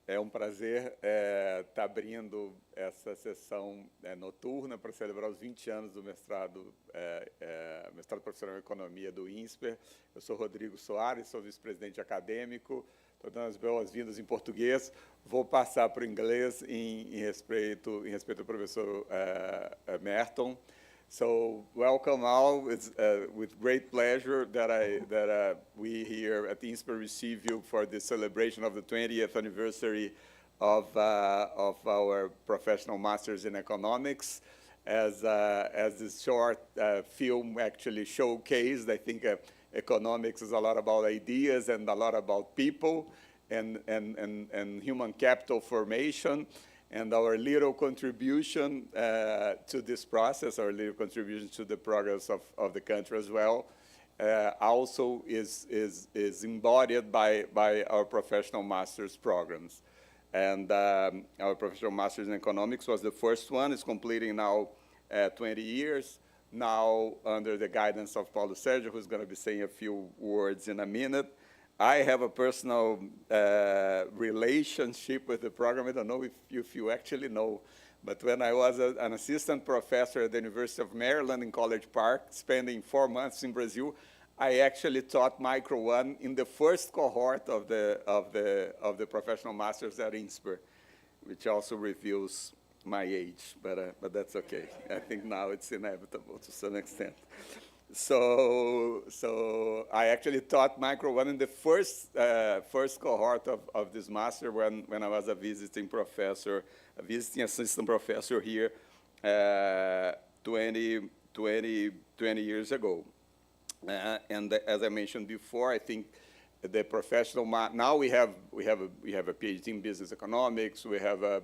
É um prazer estar abrindo essa sessão noturna para celebrar os 20 anos do mestrado profissional em economia do Insper. Eu sou Rodrigo Soares, sou vice-presidente acadêmico. Estou dando as boas-vindas em português. Vou passar para o inglês em respeito ao professor Merton. So welcome all. It's with great pleasure that we here at Insper receive you for the celebration of the 20th anniversary of our professional masters in economics. As this short film actually showcased, I think economics is a lot about ideas and a lot about people and human capital formation. And our little contribution to this process, our little contribution to the progress of the country as well, also is embodied by our professional master's programs. And our professional master's in economics was the first one. It's completing now 20 years, now under the guidance of Paulo Sérgio, who's going to be saying a few words in a minute. I have a personal relationship with the program. I don't know if you actually know, but when I was an assistant professor at the University of Maryland in College Park, spending 4 months in Brazil, I actually taught Micro 1 in the first cohort of the professional masters at Insper, which also reveals my age, but that's okay. I think now it's inevitable to some extent. So I actually taught Micro 1 in the first cohort of this master when I was a visiting assistant professor here 20 years ago. And as I mentioned before, I think the professional now we have a PhD in business economics. We have a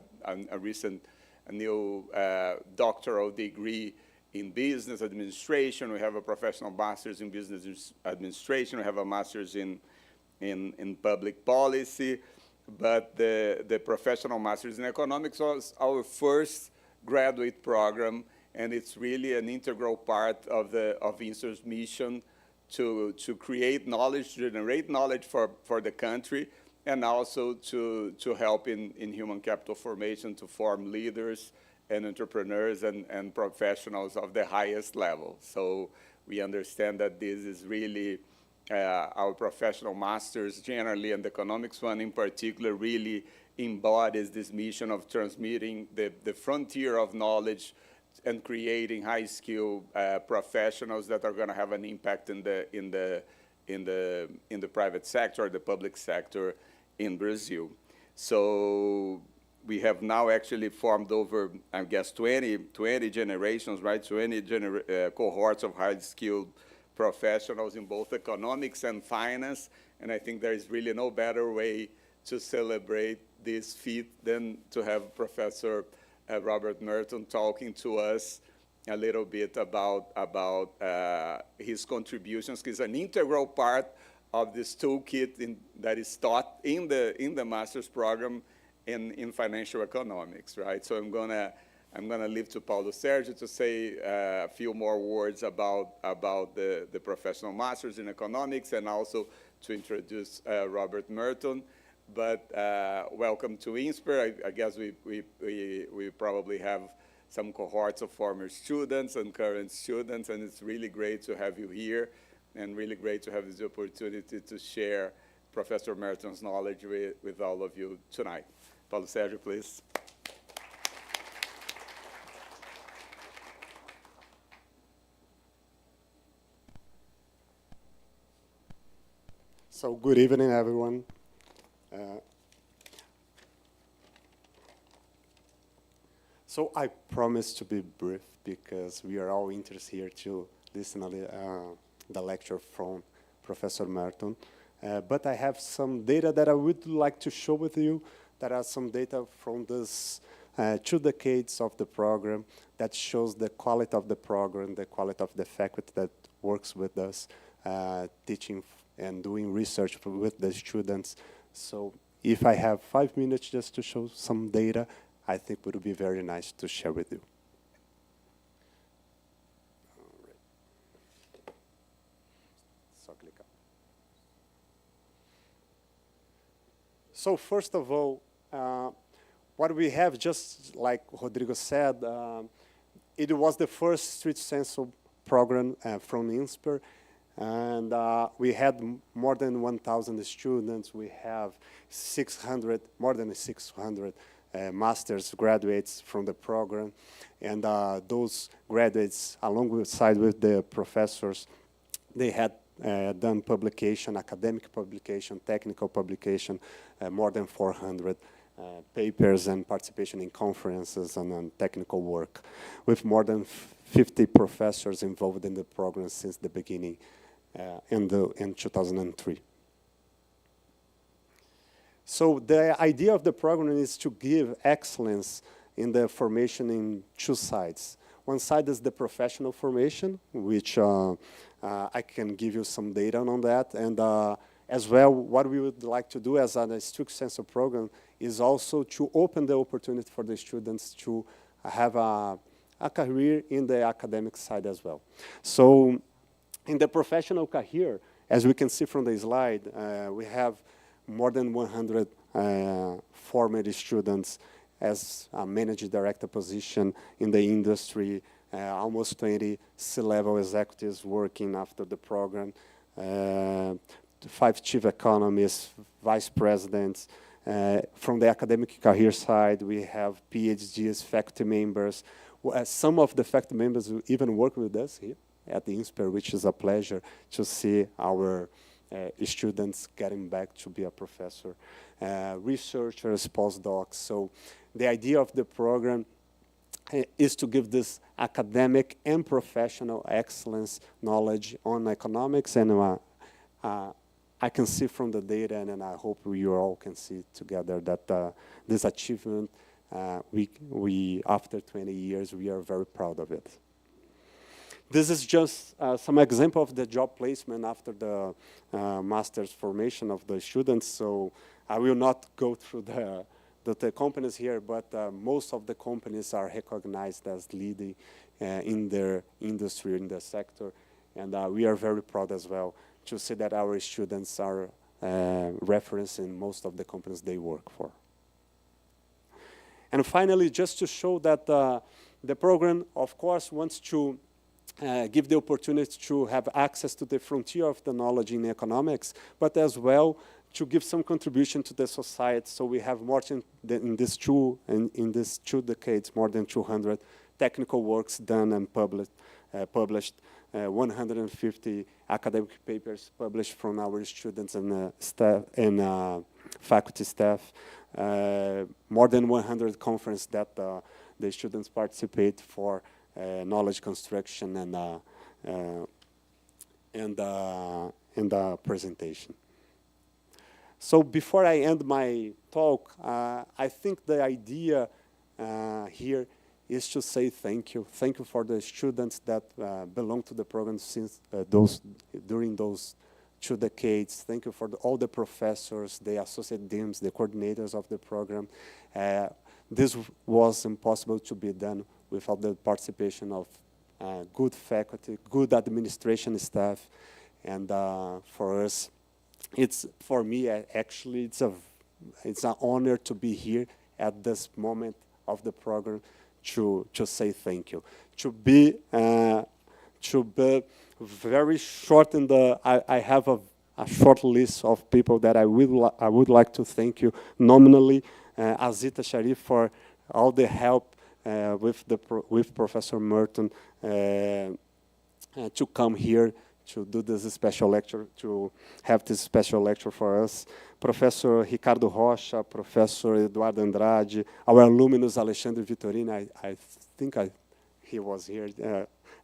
new doctoral degree in business administration. We have a professional master's in business administration. We have a master's in public policy. But the professional master's in economics was our first graduate program, and it's really an integral part of Insper's mission to create knowledge, to generate knowledge for the country, and also to help in human capital formation, to form leaders and entrepreneurs and professionals of the highest level. So we understand that this is really our professional masters generally, and the economics one in particular, really embodies this mission of transmitting the frontier of knowledge and creating high-skilled professionals that are going to have an impact in the private sector or the public sector in Brazil. So we have now actually formed over, I guess, 20 generations, right? 20 cohorts of highly-skilled professionals in both economics and finance. And I think there is really no better way to celebrate this feat than to have Professor Robert Merton talking to us a little bit about his contributions. He's an integral part of this toolkit that is taught in the master's program in financial economics, right? So I'm gonna leave to Paulo Sérgio to say a few more words about the professional masters in economics, and also to introduce Robert Merton. But welcome to Insper. I guess we probably have some cohorts of former students and current students, and it's really great to have you here, and really great to have this opportunity to share Professor Merton's knowledge with all of you tonight. Paulo Sérgio, please. So good evening, everyone. So I promise to be brief because we are all interested here to listen to the lecture from Professor Merton. But I have some data that I would like to share with you. That are some data from this 2 decades of the program that shows the quality of the program, the quality of the faculty that works with us, teaching and doing research with the students. So if I have 5 minutes just to show some data, I think it would be very nice to share with you. All right. Só clicar. So first of all, what we have, just like Rodrigo said, it was the first street sensor program from Insper, and we had more than 1,000 students. We have more than 600 master's graduates from the program, and those graduates, alongside with the professors, they had done publication, academic publication, technical publication, more than 400 papers and participation in conferences and technical work, with more than 50 professors involved in the program since the beginning in 2003. So the idea of the program is to give excellence in the formation in two sides. One side is the professional formation, which I can give you some data on that, and as well, what we would like to do as a street sensor program is also to open the opportunity for the students to have a career in the academic side as well. So in the professional career, as we can see from the slide, we have more than 100 former students as a managing director position in the industry, almost 20 C-level executives working after the program, 5 chief economists, vice presidents. From the academic career side, we have PhDs, faculty members. Some of the faculty members who even work with us here at the Insper, which is a pleasure to see our students getting back to be a professor. Researchers, postdocs. So the idea of the program is to give this academic and professional excellence knowledge on economics, and I can see from the data, and I hope you all can see together that this achievement, we after 20 years, we are very proud of it. This is just some example of the job placement after the master's formation of the students. So I will not go through the companies here, but most of the companies are recognized as leading in their industry, in their sector, and we are very proud as well to see that our students are referenced in most of the companies they work for. And finally, just to show that the program, of course, wants to give the opportunity to have access to the frontier of the knowledge in economics, but as well to give some contribution to the society. So we have more in these 2 decades, more than 200 technical works done and published, 150 academic papers published from our students and staff and faculty staff, more than 100 conferences that the students participate for knowledge construction and presentation. So before I end my talk, I think the idea here is to say thank you. Thank you for the students that belong to the program since during those 2 decades. Thank you for all the professors, the associate deans, the coordinators of the program. This was impossible to be done without the participation of good faculty, good administration staff, and for us, for me actually it's an honor to be here at this moment of the program to say thank you. To be very short in I have a short list of people that I would like to thank you nominally. Azita Sharif for all the help with Professor Merton to come here to do this special lecture, to have this special lecture for us. Professor Ricardo Rocha, Professor Eduardo Andrade, our alumnus Alexandre Vitorino, I think he was here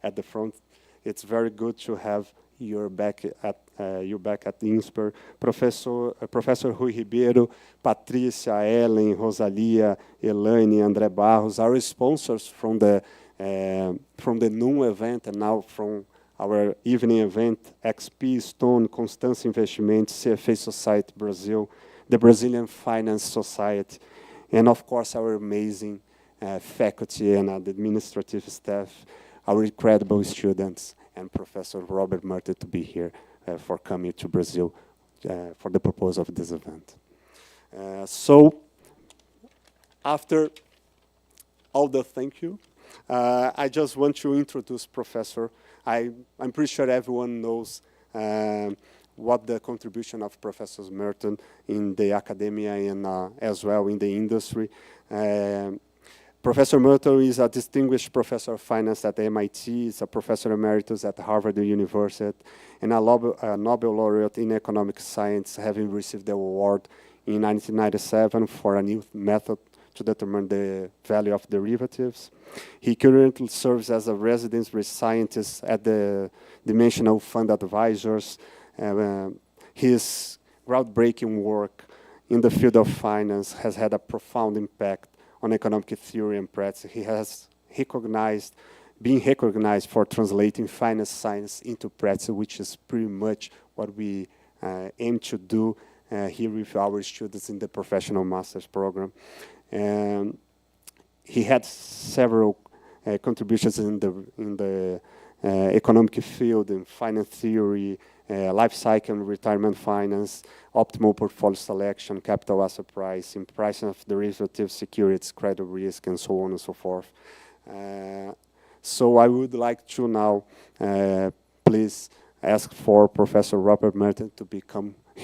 at the front. It's very good to have you back at Insper. Professor Rui Ribeiro, Patrícia, Ellen, Rosalia, Elaine, André Barros, our sponsors from the noon event and now from our evening event, XP, Stone, Constância Investimentos, CFA Society Brazil, the Brazilian Finance Society, and of course our amazing faculty and administrative staff, our incredible students, and Professor Robert Merton to be here for coming to Brazil for the purpose of this event. So after all the thank you, I just want to introduce Professor. I'm pretty sure everyone knows what the contribution of Professor Merton in the academia and as well in the industry. Professor Merton is a distinguished professor of finance at MIT. He's a professor emeritus at Harvard University and a Nobel laureate in economic science, having received the award in 1997 for a new method to determine the value of derivatives. He currently serves as a resident scientist at the Dimensional Fund Advisors. His groundbreaking work in the field of finance has had a profound impact on economic theory and practice. He has been recognized for translating finance science into practice, which is pretty much what we aim to do here with our students in the professional master's program. And he had several contributions in the economic field, in finance theory, life cycle and retirement finance, optimal portfolio selection, capital asset pricing, pricing of derivatives, securities, credit risk, and so on and so forth. So I would like to now please ask for Professor Robert Merton to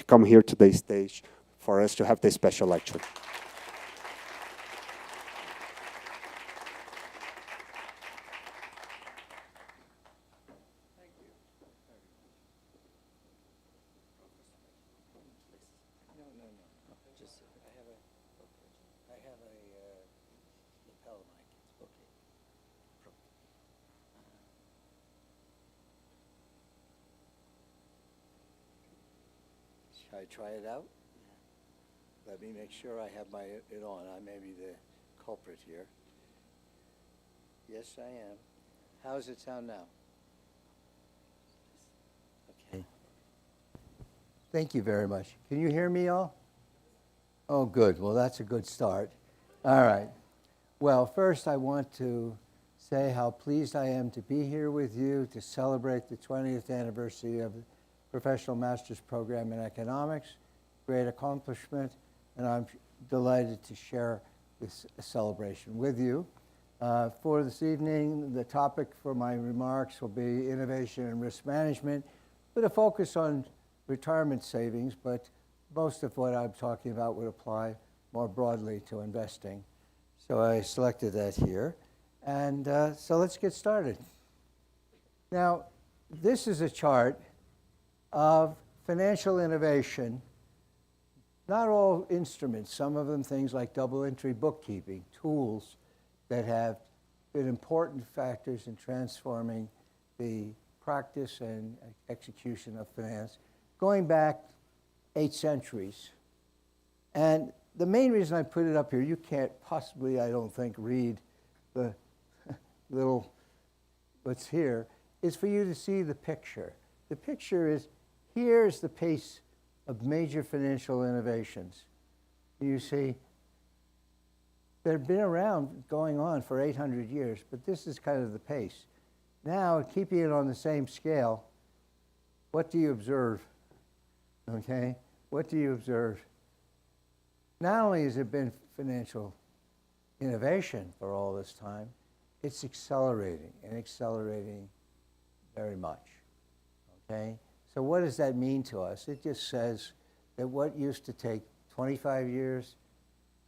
come here to the stage for us to have the special lecture. Should I try it out? Let me make sure I have it on. I may be the culprit here. Yes, I am. How does it sound now? Okay. Thank you very much. Can you hear me all? Oh, good. Well, that's a good start. All right. Well, first I want to say how pleased I am to be here with you to celebrate the 20th anniversary of the Professional Master's Program in Economics. Great accomplishment, and I'm delighted to share this celebration with you. For this evening, the topic for my remarks will be innovation and risk management, with a focus on retirement savings, but most of what I'm talking about would apply more broadly to investing. So I selected that here. And so let's get started. Now, this is a chart of financial innovation. Not all instruments, some of them things like double entry bookkeeping, tools that have been important factors in transforming the practice and execution of finance, going back 8 centuries. And the main reason I put it up here, you can't possibly, I don't think, read the little what's here, is for you to see the picture. The picture is, here's the pace of major financial innovations. You see, they've been around going on for 800 years, but this is kind of the pace. Now, keeping it on the same scale, what do you observe? Okay? What do you observe? Not only has it been financial innovation for all this time, it's accelerating, and accelerating very much. Okay? So what does that mean to us? It just says that what used to take 25 years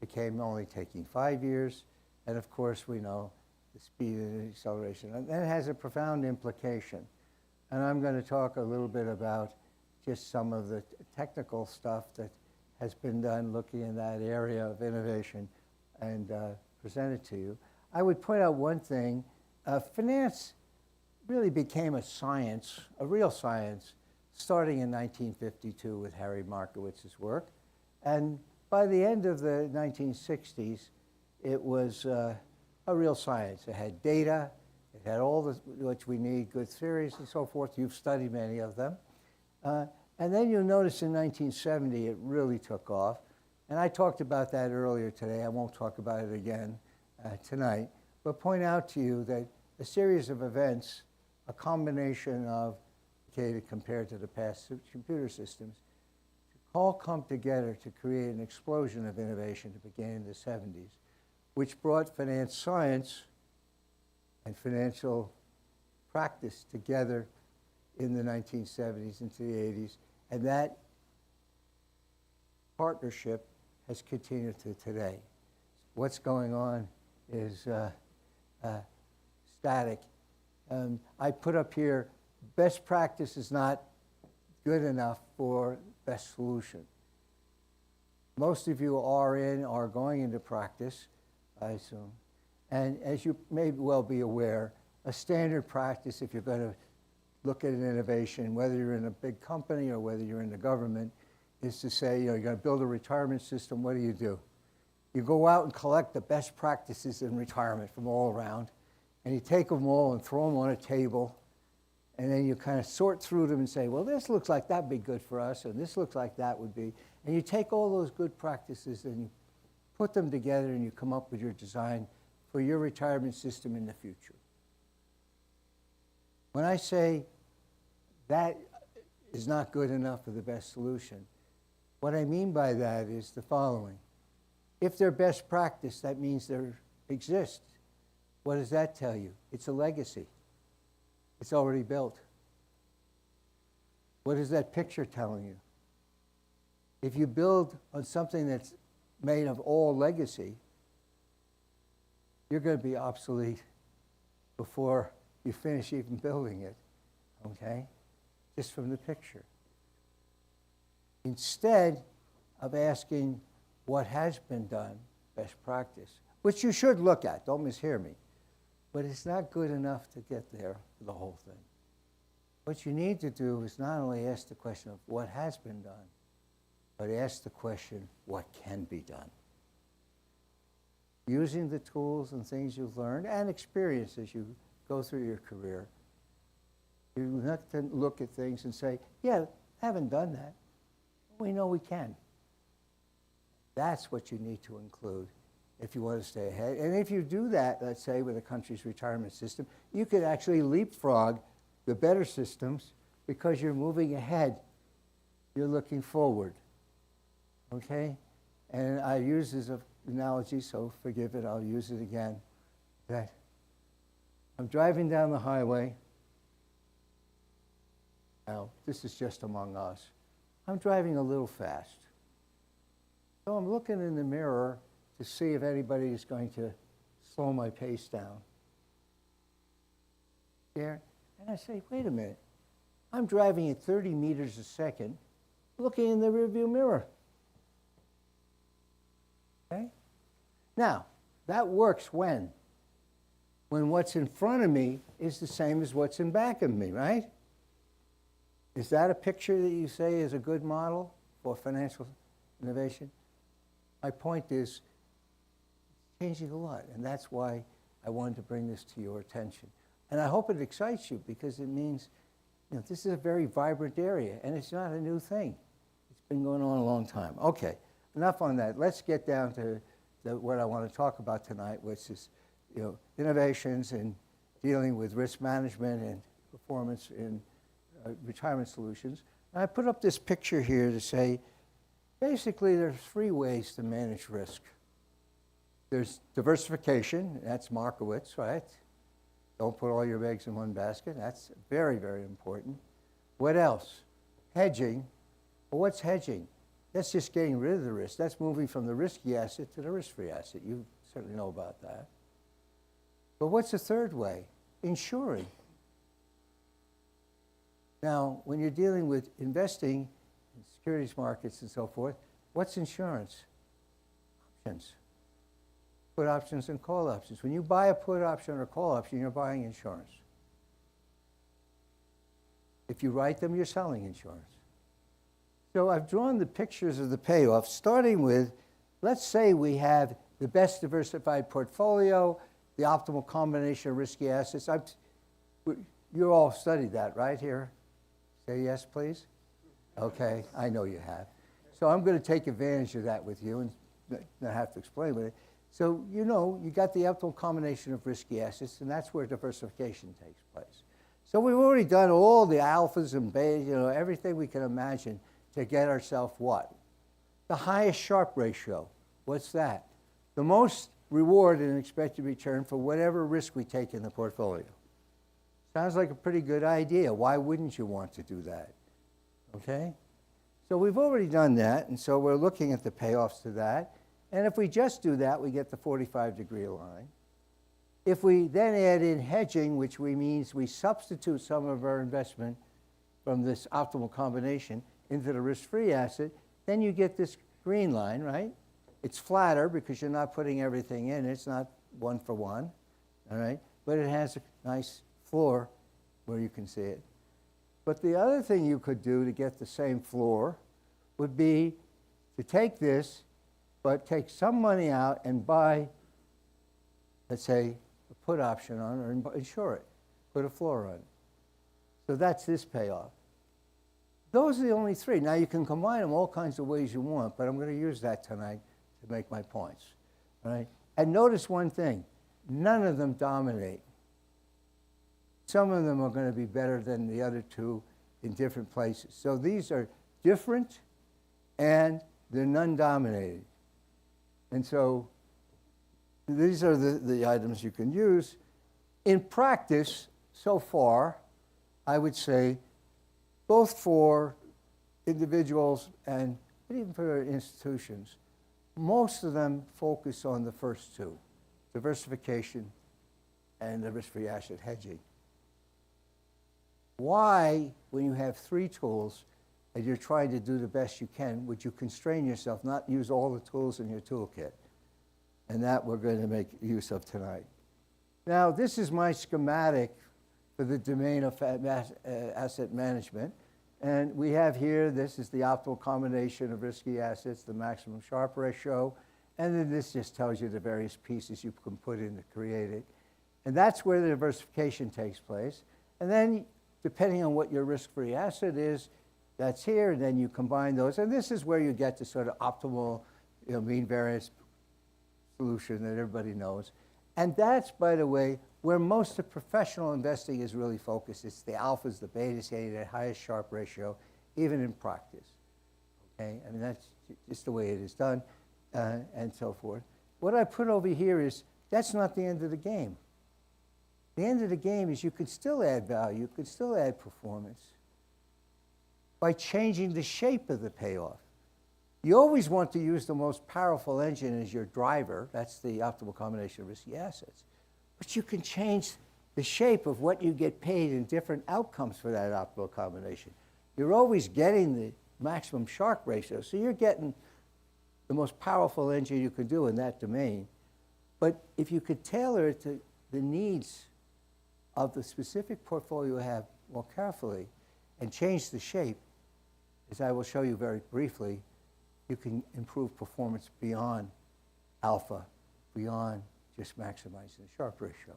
became only taking 5 years. And of course, we know the speed and acceleration. And that has a profound implication. And I'm going to talk a little bit about just some of the technical stuff that has been done looking in that area of innovation and present it to you. I would point out one thing. Finance really became a science, a real science, starting in 1952 with Harry Markowitz's work. And by the end of the 1960s, it was a real science. It had data, it had all the, which we need, good theories and so forth. You've studied many of them. And then you'll notice in 1970, it really took off. And I talked about that earlier today. I won't talk about it again tonight, but point out to you that a series of events, a combination of, compared to the past computer systems, all come together to create an explosion of innovation to begin in the 70s. which brought finance science and financial practice together in the 1970s into the 80s. And that partnership has continued to today. What's going on is static. I put up here, best practice is not good enough for best solution. Most of you are going into practice, I assume. And as you may well be aware, a standard practice, if you're going to look at an innovation, whether you're in a big company or whether you're in the government, is to say, you're going to build a retirement system. What do? You go out and collect the best practices in retirement from all around, and you take them all and throw them on a table, and then you kind of sort through them and say, well, this looks like that'd be good for us, and this looks like that would be. And you take all those good practices and you put them together and you come up with your design for your retirement system in the future. When I say that is not good enough for the best solution, what I mean by that is the following. If they're best practice, that means they exist. What does that tell you? It's a legacy. It's already built. What is that picture telling you? If you build on something that's made of all legacy, you're going to be obsolete before you finish even building it, okay? Just from the picture. Instead of asking what has been done, best practice, which you should look at, don't mishear me, but it's not good enough to get there for the whole thing. What you need to do is not only ask the question of what has been done, but ask the question, what can be done? Using the tools and things you've learned and experience as you go through your career, you have to look at things and say, yeah, haven't done that. We know we can. That's what you need to include if you want to stay ahead. And if you do that, let's say, with a country's retirement system, you could actually leapfrog the better systems because you're moving ahead. You're looking forward. Okay? And I use this analogy, so forgive it, I'll use it again. That I'm driving down the highway. Now, this is just among us. I'm driving a little fast. So I'm looking in the mirror to see if anybody is going to slow my pace down. There, and I say, wait a minute. I'm driving at 30 meters a second, looking in the rearview mirror. Okay? Now, that works when? When what's in front of me is the same as what's in back of me, right? Is that a picture that you say is a good model for financial innovation? My point is, it's changing a lot, and that's why I wanted to bring this to your attention. And I hope it excites you, because it means, this is a very vibrant area, and it's not a new thing. It's been going on a long time. Okay, enough on that. Let's get down to what I want to talk about tonight, which is, innovations in dealing with risk management and performance in retirement solutions. And I put up this picture here to say, basically, there's 3 ways to manage risk. There's diversification, that's Markowitz, right? Don't put all your eggs in one basket. That's very, very important. What else? Hedging. Well, what's hedging? That's just getting rid of the risk. That's moving from the risky asset to the risk-free asset. You certainly know about that. But what's the third way? Insuring. Now, when you're dealing with investing in securities markets and so forth, what's insurance? Options. Put options and call options. When you buy a put option or call option, you're buying insurance. If you write them, you're selling insurance. So I've drawn the pictures of the payoff, starting with, let's say we have the best diversified portfolio, the optimal combination of risky assets. You all studied that, right, here? Say yes, please. Okay, I know you have. So I'm going to take advantage of that with you and not have to explain with it. So you got the optimal combination of risky assets, and that's where diversification takes place. So we've already done all the alphas and betas, everything we can imagine to get ourselves what? The highest Sharpe ratio. What's that? The most reward and expected return for whatever risk we take in the portfolio. Sounds like a pretty good idea. Why wouldn't you want to do that? Okay? So we've already done that, and so we're looking at the payoffs to that. And if we just do that, we get the 45-degree line. If we then add in hedging, which means we substitute some of our investment from this optimal combination into the risk-free asset, then you get this green line, right? It's flatter because you're not putting everything in. It's not one for one, all right? But it has a nice floor where you can see it. But the other thing you could do to get the same floor would be to take this, but take some money out and buy, let's say, a put option on it or insure it, put a floor on it. So that's this payoff. Those are the only three. Now, you can combine them all kinds of ways you want, but I'm going to use that tonight to make my points. All right? And notice one thing. None of them dominate. Some of them are going to be better than the other two in different places. So these are different, and they're non-dominated. And so these are the items you can use. In practice, so far, I would say, both for individuals and even for institutions, most of them focus on the first two, diversification and the risk-free asset hedging. Why, when you have three tools and you're trying to do the best you can, would you constrain yourself, not use all the tools in your toolkit? And that we're going to make use of tonight. Now, this is my schematic for the domain of asset management. And we have here, this is the optimal combination of risky assets, the maximum Sharpe ratio. And then this just tells you the various pieces you can put in to create it. And that's where the diversification takes place. And then, depending on what your risk-free asset is, that's here, and then you combine those. And this is where you get the sort of optimal, mean variance solution that everybody knows. And that's, by the way, where most of professional investing is really focused. It's the alphas, the betas, getting that highest Sharpe ratio, even in practice. Okay, I mean, that's just the way it is done, and so forth. What I put over here is, that's not the end of the game. The end of the game is you can still add value, you can still add performance by changing the shape of the payoff. You always want to use the most powerful engine as your driver. That's the optimal combination of risky assets. But you can change the shape of what you get paid in different outcomes for that optimal combination. You're always getting the maximum Sharpe ratio, so you're getting the most powerful engine you can do in that domain. But if you could tailor it to the needs of the specific portfolio you have more carefully and change the shape, as I will show you very briefly, you can improve performance beyond alpha, beyond just maximizing the Sharpe ratio.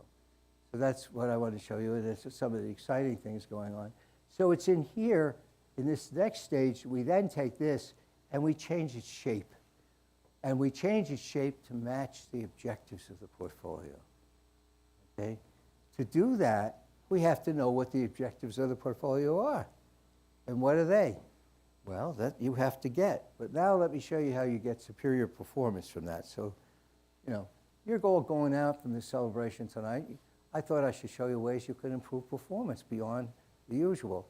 So that's what I want to show you, and that's some of the exciting things going on. So it's in here, in this next stage, we then take this and we change its shape. And we change its shape to match the objectives of the portfolio. Okay? To do that, we have to know what the objectives of the portfolio are. And what are they? Well, that you have to get. But now let me show you how you get superior performance from that. So, your goal going out from this celebration tonight, I thought I should show you ways you can improve performance beyond the usual,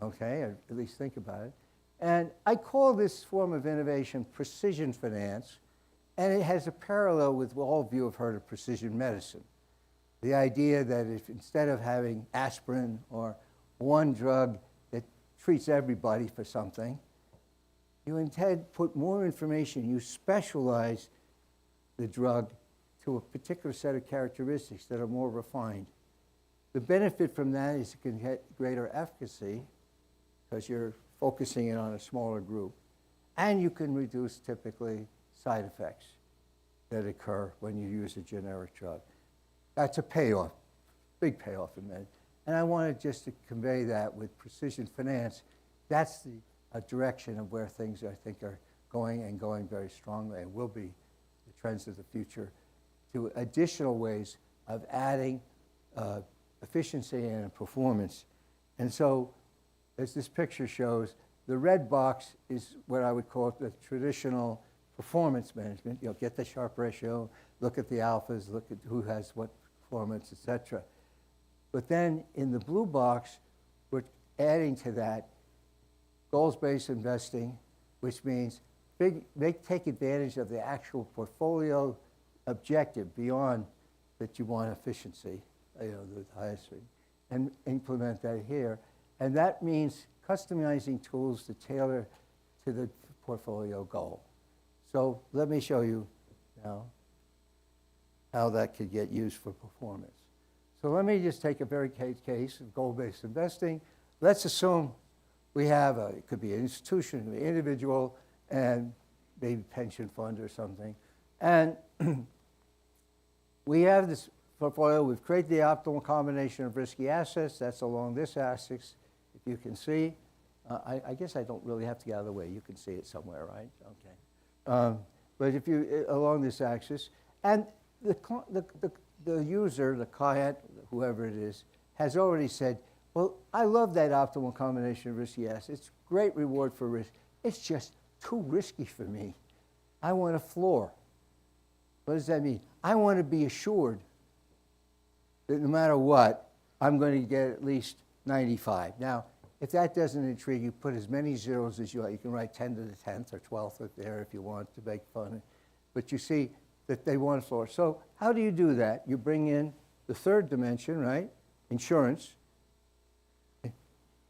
okay? Or at least think about it. And I call this form of innovation precision finance, and it has a parallel with what all of you have heard of precision medicine. The idea that if instead of having aspirin or one drug that treats everybody for something, you instead put more information, you specialize the drug to a particular set of characteristics that are more refined. The benefit from that is you can get greater efficacy because you're focusing it on a smaller group, and you can reduce typically side effects that occur when you use a generic drug. That's a payoff, big payoff in med. And I wanted just to convey that with precision finance. That's a direction of where things I think are going, and going very strongly, and will be the trends of the future, to additional ways of adding efficiency and performance. And so, as this picture shows, the red box is what I would call the traditional performance management. Get the Sharpe ratio, look at the alphas, look at who has what performance, et cetera. But then in the blue box, we're adding to that goals-based investing, which means take advantage of the actual portfolio objective beyond that you want efficiency, the highest thing, and implement that here. And that means customizing tools to tailor to the portfolio goal. So let me show you now how that could get used for performance. So let me just take a very case of goal-based investing. Let's assume we have it could be an institution, it could be an individual, and maybe pension fund or something. And we have this portfolio. We've created the optimal combination of risky assets. That's along this axis, if you can see. I guess I don't really have to get out of the way. You can see it somewhere, right? Okay. But if you, along this axis, and the user, the client, whoever it is, has already said, well, I love that optimal combination of risky assets. It's great reward for risk. It's just too risky for me. I want a floor. What does that mean? I want to be assured that no matter what, I'm going to get at least 95. Now, if that doesn't intrigue you, put as many zeros as you like. You can write 10 to the 10th or 12th there if you want to make fun. But you see that they want a floor. So how do you do that? You bring in the third dimension, right? Insurance.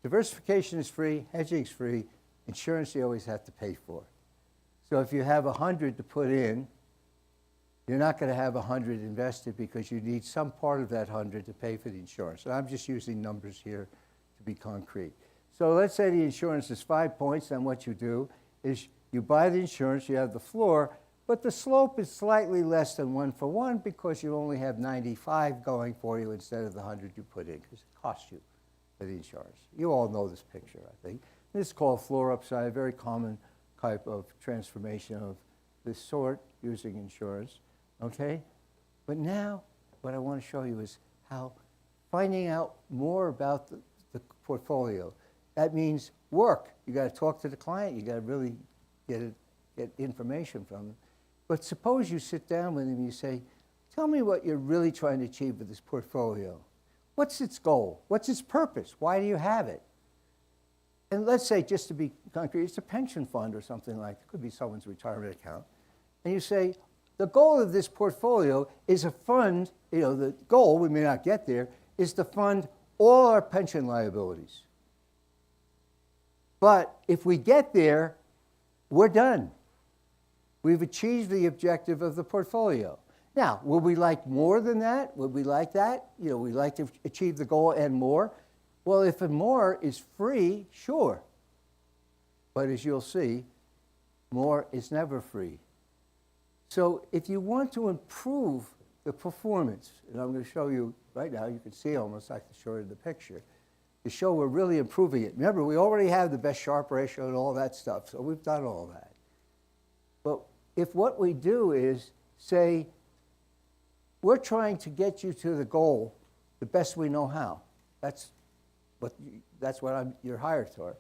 Diversification is free, hedging is free, insurance you always have to pay for. So if you have 100 to put in, you're not going to have 100 invested because you need some part of that 100 to pay for the insurance. And I'm just using numbers here to be concrete. So let's say the insurance is 5 points, then what you do is you buy the insurance, you have the floor, but the slope is slightly less than 1 for 1 because you only have 95 going for you instead of the 100 you put in because it costs you for the insurance. You all know this picture, I think. This is called floor upside, a very common type of transformation of this sort using insurance, okay? But now what I want to show you is how finding out more about the portfolio. That means work. You got to talk to the client. You got to really get information from them. But suppose you sit down with him and you say, tell me what you're really trying to achieve with this portfolio. What's its goal? What's its purpose? Why do you have it? And let's say, just to be concrete, it's a pension fund or something like that. It could be someone's retirement account. And you say, the goal of this portfolio is a fund, the goal, we may not get there, is to fund all our pension liabilities. But if we get there, we're done. We've achieved the objective of the portfolio. Now, would we like more than that? Would we like that? We'd like to achieve the goal and more. Well, if more is free, sure. But as you'll see, more is never free. So if you want to improve the performance, and I'm going to show you right now, you can see almost like the short of the picture, to show we're really improving it. Remember, we already have the best Sharpe ratio and all that stuff, so we've done all that. But if what we do is say, we're trying to get you to the goal the best we know how. That's what you're hired for,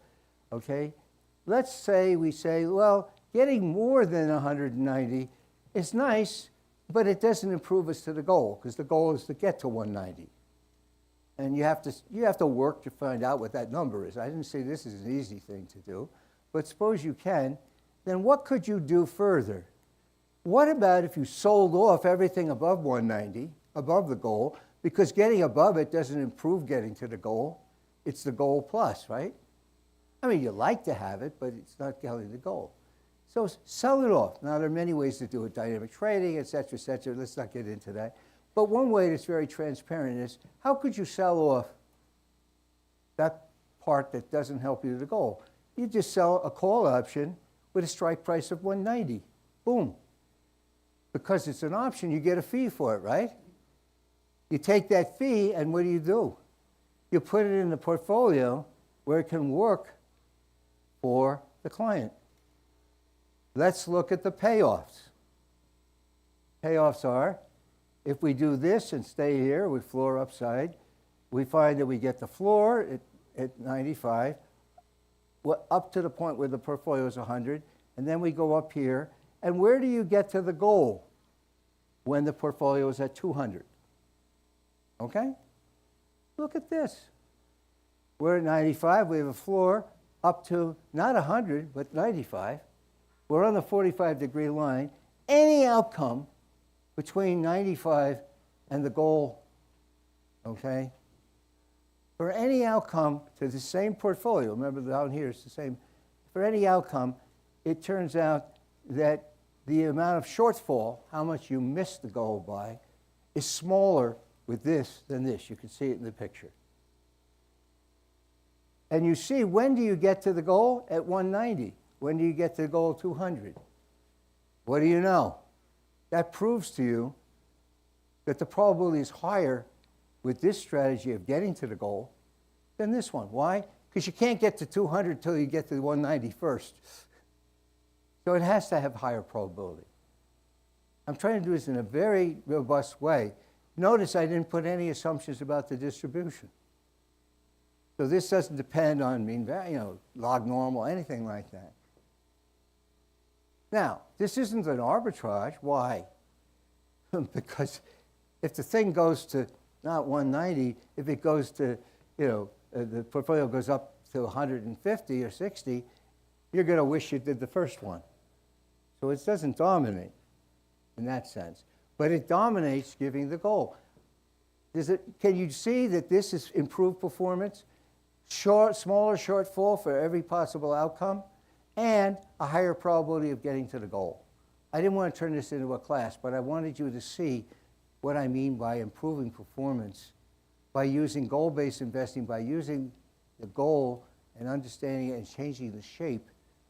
okay? Let's say we say, well, getting more than 190 is nice, but it doesn't improve us to the goal, because the goal is to get to 190. And you have to work to find out what that number is. I didn't say this is an easy thing to do, but suppose you can, then what could you do further? What about if you sold off everything above 190, above the goal, because getting above it doesn't improve getting to the goal. It's the goal plus, right? I mean, you like to have it, but it's not getting the goal. So sell it off. Now, there are many ways to do it, dynamic trading, et cetera, et cetera. Let's not get into that. But one way that's very transparent is, how could you sell off that part that doesn't help you to the goal? You just sell a call option with a strike price of 190. Boom. Because it's an option, you get a fee for it, right? You take that fee, and what do? You put it in the portfolio where it can work for the client. Let's look at the payoffs. Payoffs are, if we do this and stay here with floor upside, we find that we get the floor at 95, up to the point where the portfolio is 100, and then we go up here, And where do you get to the goal when the portfolio is at 200? Okay? Look at this. We're at 95. We have a floor up to not 100, but 95. We're on the 45-degree line. Any outcome between 95 and the goal, okay? For any outcome to the same portfolio, remember down here it's the same, for any outcome, it turns out that the amount of shortfall, how much you missed the goal by, is smaller with this than this. You can see it in the picture. And you see, when do you get to the goal? At 190. When do you get to the goal of 200? What do you know? That proves to you that the probability is higher with this strategy of getting to the goal than this one. Why? Because you can't get to 200 until you get to 190 first. So it has to have higher probability. I'm trying to do this in a very robust way. Notice I didn't put any assumptions about the distribution. So this doesn't depend on mean value, log normal, anything like that. Now, this isn't an arbitrage. Why? Because if the thing goes to not 190, if it goes to, the portfolio goes up to 150 or 60, you're going to wish you did the first one. So it doesn't dominate in that sense. But it dominates giving the goal. Can you see that this is improved performance? Smaller shortfall for every possible outcome, and a higher probability of getting to the goal. I didn't want to turn this into a class, but I wanted you to see what I mean by improving performance, by using goal-based investing, by using the goal and understanding it and changing the shape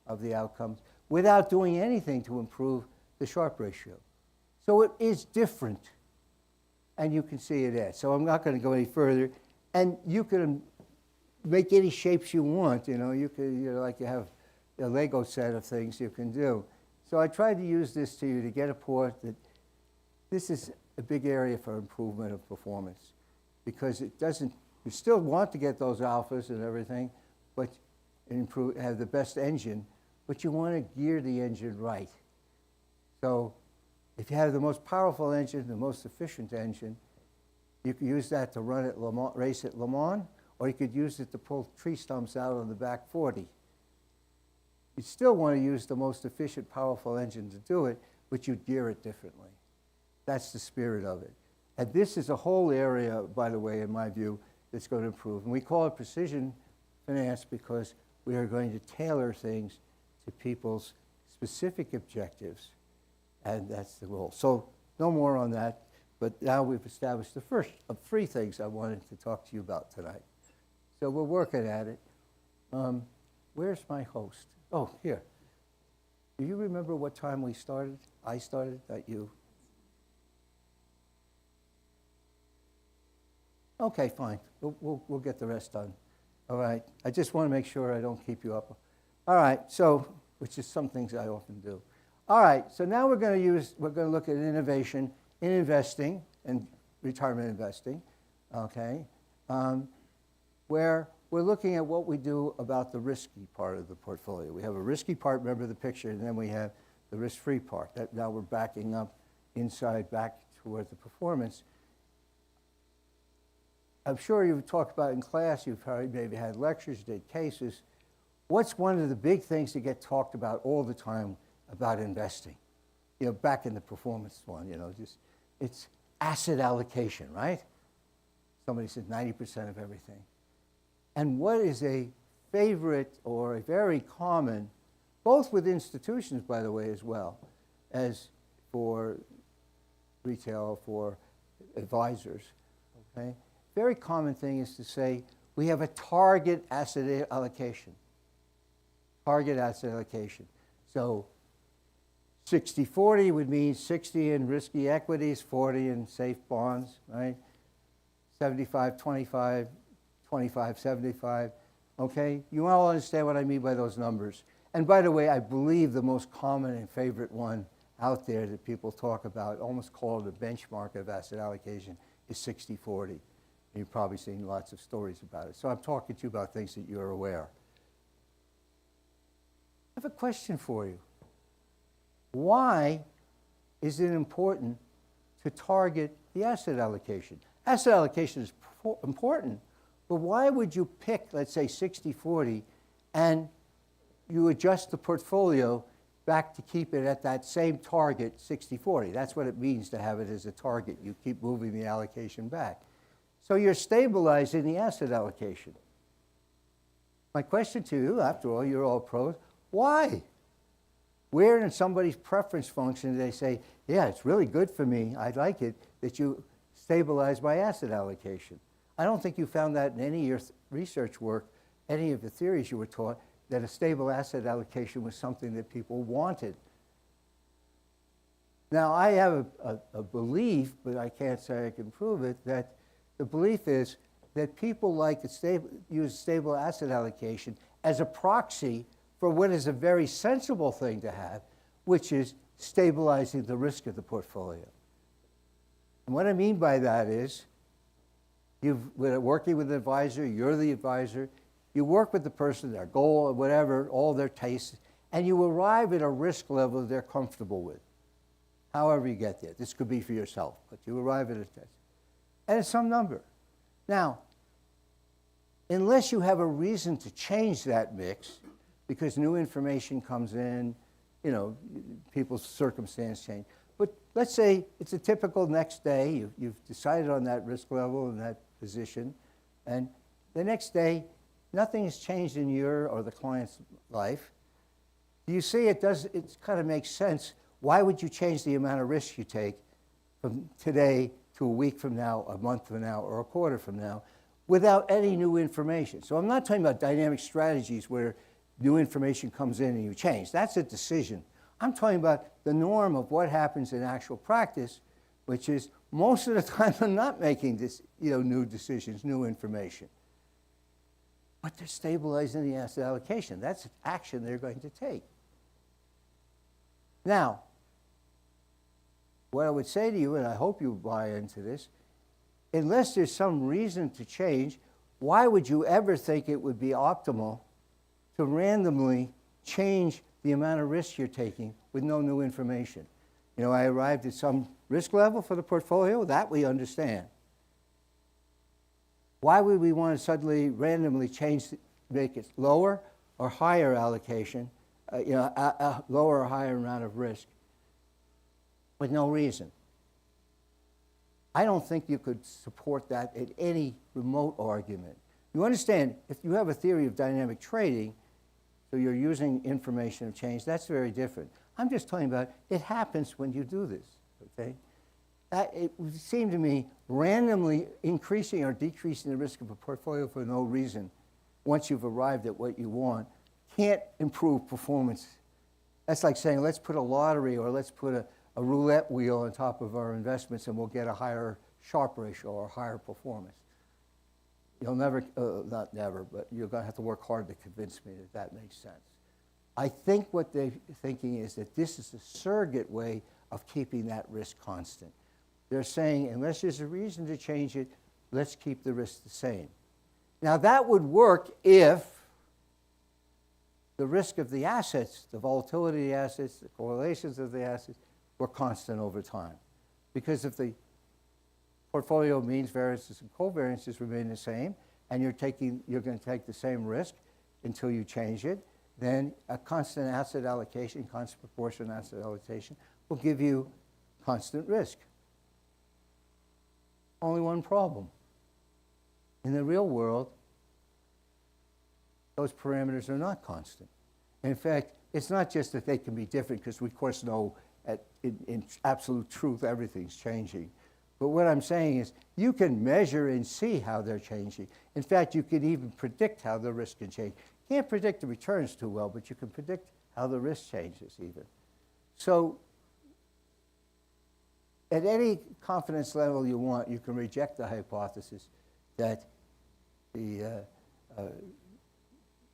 of the outcomes without doing anything to improve the Sharpe ratio. So it is different, and you can see it there. So I'm not going to go any further, and you can make any shapes you want. You could, like you have a Lego set of things you can do. So I tried to use this to you to get a point that this is a big area for improvement of performance, because it doesn't, you still want to get those alphas and everything, but have the best engine, but you want to gear the engine right. So if you have the most powerful engine, the most efficient engine, you can use that to run at race at Le Mans, or you could use it to pull tree stumps out on the back 40. You still want to use the most efficient, powerful engine to do it, but you'd gear it differently. That's the spirit of it. And this is a whole area, by the way, in my view, that's going to improve. And we call it precision finance because we are going to tailor things to people's specific objectives, and that's the goal. So no more on that, but now we've established the first of three things I wanted to talk to you about tonight. So we're working at it. Where's my host? Oh, here. Do you remember what time we started? I started, not you. Okay, fine. We'll get the rest done. All right. I just want to make sure I don't keep you up. All right. So, which is some things I often do. All right. So now we're going to look at innovation in investing and retirement investing. Okay. Where we're looking at what we do about the risky part of the portfolio. We have a risky part, remember the picture, and then we have the risk-free part. Now we're backing up inside back toward the performance. I'm sure you've talked about in class, you've probably maybe had lectures, did cases. What's one of the big things that get talked about all the time about investing? Back in the performance one, it's asset allocation, right? Somebody said 90% of everything. And what is a favorite or a very common, both with institutions, by the way, as well, as for retail, for advisors, okay? Very common thing is to say, we have a target asset allocation. Target asset allocation. So 60-40 would mean 60 in risky equities, 40 in safe bonds, right? 75-25, 25-75, okay? You all understand what I mean by those numbers. And by the way, I believe the most common and favorite one out there that people talk about, almost call it a benchmark of asset allocation, is 60-40. You've probably seen lots of stories about it. So I'm talking to you about things that you're aware. I have a question for you. why is it important to target the asset allocation? Asset allocation is important, but why would you pick, let's say, 60-40, and you adjust the portfolio back to keep it at that same target, 60-40? That's what it means to have it as a target. You keep moving the allocation back. So you're stabilizing the asset allocation. My question to you, after all, you're all pros, why? Where in somebody's preference function do they say, yeah, it's really good for me, I like it, that you stabilize my asset allocation? I don't think you found that in any of your research work, any of the theories you were taught, that a stable asset allocation was something that people wanted. Now, I have a belief, but I can't say I can prove it, that the belief is that people like to use stable asset allocation as a proxy for what is a very sensible thing to have, which is stabilizing the risk of the portfolio. And what I mean by that is, we're working with an advisor, you're the advisor, you work with the person, their goal, or whatever, all their tastes, and you arrive at a risk level they're comfortable with, however you get there. This could be for yourself, but you arrive at a test. And it's some number. Now, unless you have a reason to change that mix, because new information comes in, you know, people's circumstance change. But let's say it's a typical next day, you've decided on that risk level and that position, and the next day, nothing has changed in your or the client's life. Do you see it kind of makes sense. Why would you change the amount of risk you take from today to a week from now, a month from now, or a quarter from now, without any new information? So I'm not talking about dynamic strategies where new information comes in and you change. That's a decision. I'm talking about the norm of what happens in actual practice, which is most of the time I'm not making this, new decisions, new information. But they're stabilizing the asset allocation. That's action they're going to take. Now, what I would say to you, and I hope you buy into this, unless there's some reason to change, why would you ever think it would be optimal to randomly change the amount of risk you're taking with no new information? I arrived at some risk level for the portfolio, that we understand. Why would we want to suddenly randomly make it lower or higher allocation, a lower or higher amount of risk with no reason? I don't think you could support that in any remote argument. You understand, if you have a theory of dynamic trading, so you're using information of change, that's very different. I'm just talking about it happens when you do this, okay? It would seem to me randomly increasing or decreasing the risk of a portfolio for no reason, once you've arrived at what you want, can't improve performance. That's like saying, let's put a lottery or let's put a roulette wheel on top of our investments and we'll get a higher Sharpe ratio or higher performance. You'll never, not never, but you're going to have to work hard to convince me that that makes sense. I think what they're thinking is that this is a surrogate way of keeping that risk constant. They're saying, unless there's a reason to change it, let's keep the risk the same. Now, that would work if the risk of the assets, the volatility of the assets, the correlations of the assets, were constant over time. Because if the portfolio means variances and covariances remain the same, and you're going to take the same risk until you change it, then a constant asset allocation, constant proportion asset allocation, will give you constant risk. Only one problem. In the real world, those parameters are not constant. In fact, it's not just that they can be different, because we, of course, know in absolute truth everything's changing. But what I'm saying is you can measure and see how they're changing. In fact, you can even predict how the risk can change. You can't predict the returns too well, but you can predict how the risk changes even. So at any confidence level you want, you can reject the hypothesis that the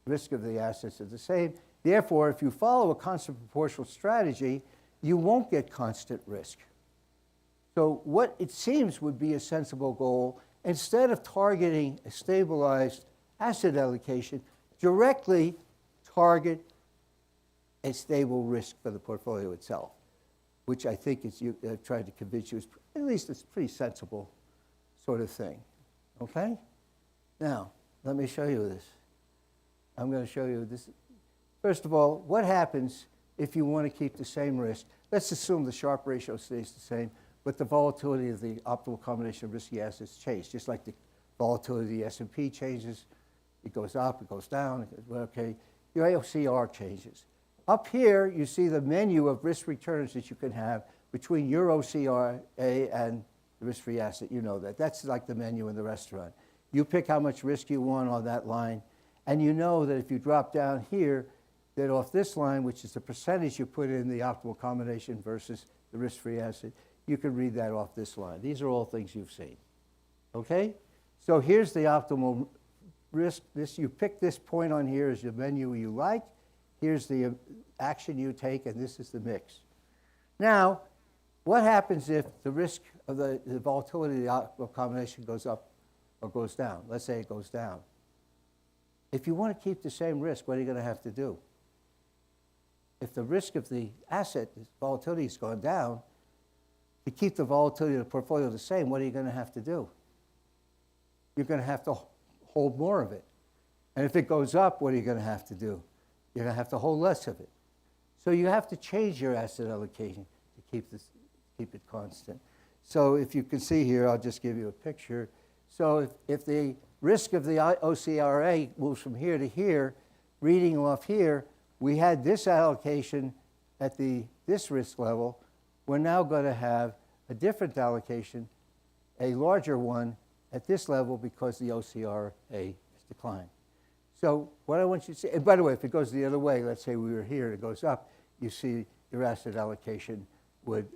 risk of the assets are the same. Therefore, if you follow a constant proportional strategy, you won't get constant risk. So what it seems would be a sensible goal, instead of targeting a stabilized asset allocation, directly target a stable risk for the portfolio itself, which I think is tried to convince you is at least it's pretty sensible sort of thing. Okay? Now, let me show you this. I'm going to show you this. First of all, what happens if you want to keep the same risk? Let's assume the Sharpe ratio stays the same, but the volatility of the optimal combination of risky assets changes, just like the volatility of the S&P changes. It goes up, it goes down, okay. Your OCR changes. Up here, you see the menu of risk returns that you can have between your OCRA and the risk-free asset. You know that. That's like the menu in the restaurant. You pick how much risk you want on that line, and you know that if you drop down here, that off this line, which is the percentage you put in the optimal combination versus the risk-free asset, you can read that off this line. These are all things you've seen. Okay? So here's the optimal risk. You pick this point on here as the menu you like. Here's the action you take, and this is the mix. Now, what happens if the risk of the volatility of the optimal combination goes up or goes down? Let's say it goes down. If you want to keep the same risk, what are you going to have to do? If the risk of the asset, the volatility has gone down, to keep the volatility of the portfolio the same, what are you going to have to do? You're going to have to hold more of it. And if it goes up, what are you going to have to do? You're going to have to hold less of it. So you have to change your asset allocation to keep it constant. So if you can see here, I'll just give you a picture. So if the risk of the OCRA moves from here to here, reading off here, we had this allocation at this risk level. We're now going to have a different allocation, a larger one at this level because the OCRA has declined. So what I want you to see, and by the way, if it goes the other way, let's say we were here, it goes up, you see your asset allocation would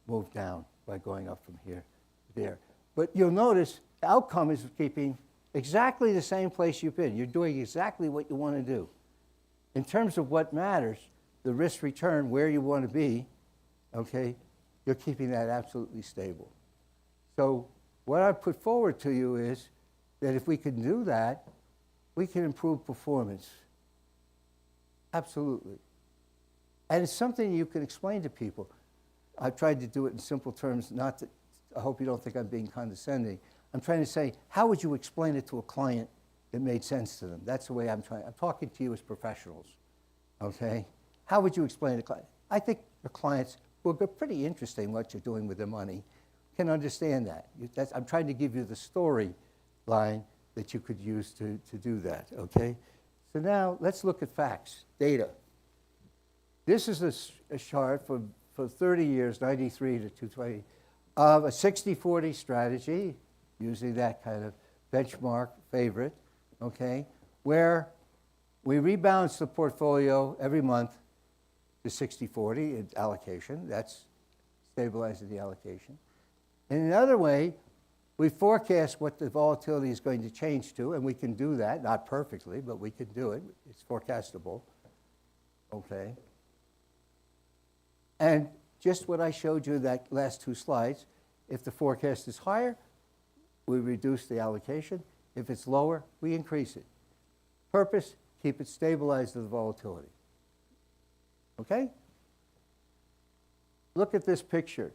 move down by going up from here to there. But you'll notice the outcome is keeping exactly the same place you've been. You're doing exactly what you want to do. In terms of what matters, the risk return, where you want to be, okay, you're keeping that absolutely stable. So what I put forward to you is that if we can do that, we can improve performance. Absolutely. And it's something you can explain to people. I've tried to do it in simple terms, not that, I hope you don't think I'm being condescending. I'm trying to say, how would you explain it to a client that made sense to them? That's the way I'm trying. I'm talking to you as professionals, okay? How would you explain it to clients? I think the clients who are pretty interested in what you're doing with their money can understand that. I'm trying to give you the story line that you could use to do that, okay? So now let's look at facts, data. This is a chart for 30 years, 93 to 220, of a 60-40 strategy, using that kind of benchmark favorite, okay, where we rebalance the portfolio every month to 60-40 in allocation. That's stabilizing the allocation. In another way, we forecast what the volatility is going to change to, and we can do that, not perfectly, but we can do it. It's forecastable, okay? And just what I showed you that last two slides, if the forecast is higher, we reduce the allocation. If it's lower, we increase it. Purpose, keep it stabilized to the volatility. Okay? Look at this picture.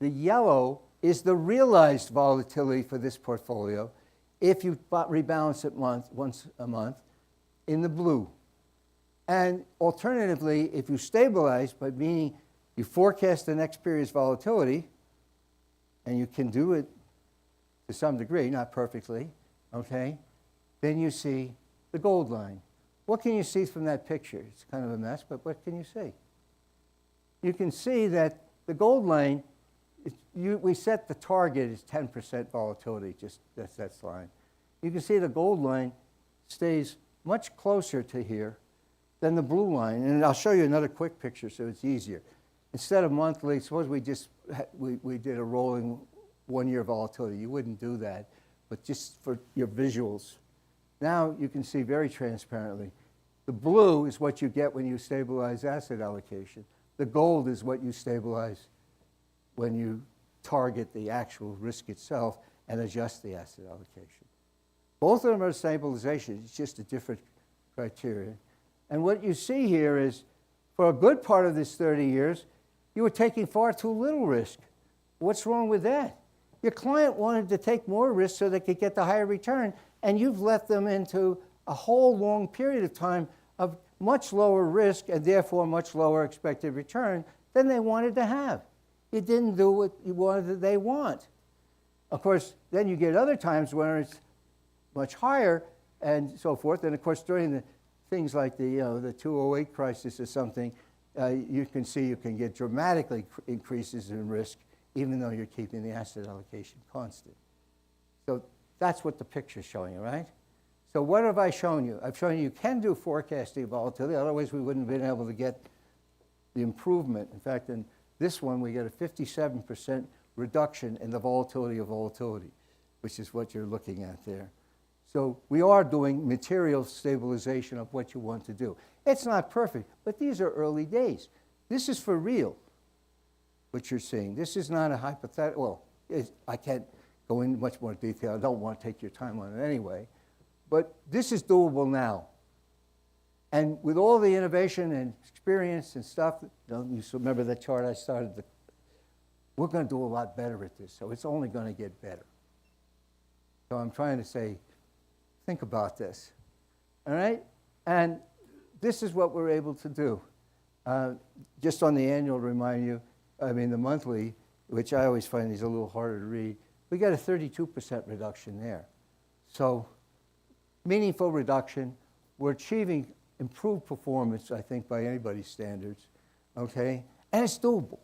The yellow is the realized volatility for this portfolio if you rebalance it once a month in the blue. And alternatively, if you stabilize, by meaning you forecast the next period's volatility, and you can do it to some degree, not perfectly, okay, then you see the gold line. What can you see from that picture? It's kind of a mess, but what can you see? You can see that the gold line, we set the target as 10% volatility, just that's that line. You can see the gold line stays much closer to here than the blue line. And I'll show you another quick picture so it's easier. Instead of monthly, suppose we just we did a rolling one-year volatility. You wouldn't do that, but just for your visuals. Now you can see very transparently. The blue is what you get when you stabilize asset allocation. The gold is what you stabilize when you target the actual risk itself and adjust the asset allocation. Both of them are stabilization. It's just a different criteria. And what you see here is For a good part of this 30 years, you were taking far too little risk. What's wrong with that? Your client wanted to take more risk so they could get the higher return, and you've let them into a whole long period of time of much lower risk and therefore much lower expected return than they wanted to have. You didn't do what you wanted they want. Of course, then you get other times where it's much higher and so forth. And of course, during the things like the 2008 crisis or something, you can see you can get dramatically increases in risk even though you're keeping the asset allocation constant. So that's what the picture's showing you, right? So what have I shown you? I've shown you can do forecasting volatility, otherwise we wouldn't have been able to get the improvement. In fact, in this one, we get a 57% reduction in the volatility of volatility, which is what you're looking at there. So we are doing material stabilization of what you want to do. It's not perfect, but these are early days. This is for real, what you're seeing. This is not a hypothetical. Well, I can't go into much more detail. I don't want to take your time on it anyway. But this is doable now. And with all the innovation and experience and stuff, you remember that chart I started, we're going to do a lot better at this. So it's only going to get better. So I'm trying to say, think about this. All right? And this is what we're able to do. Just on the annual, remind you, I mean the monthly, which I always find is a little harder to read, we got a 32% reduction there. So meaningful reduction. We're achieving improved performance, I think, by anybody's standards, okay? And it's doable,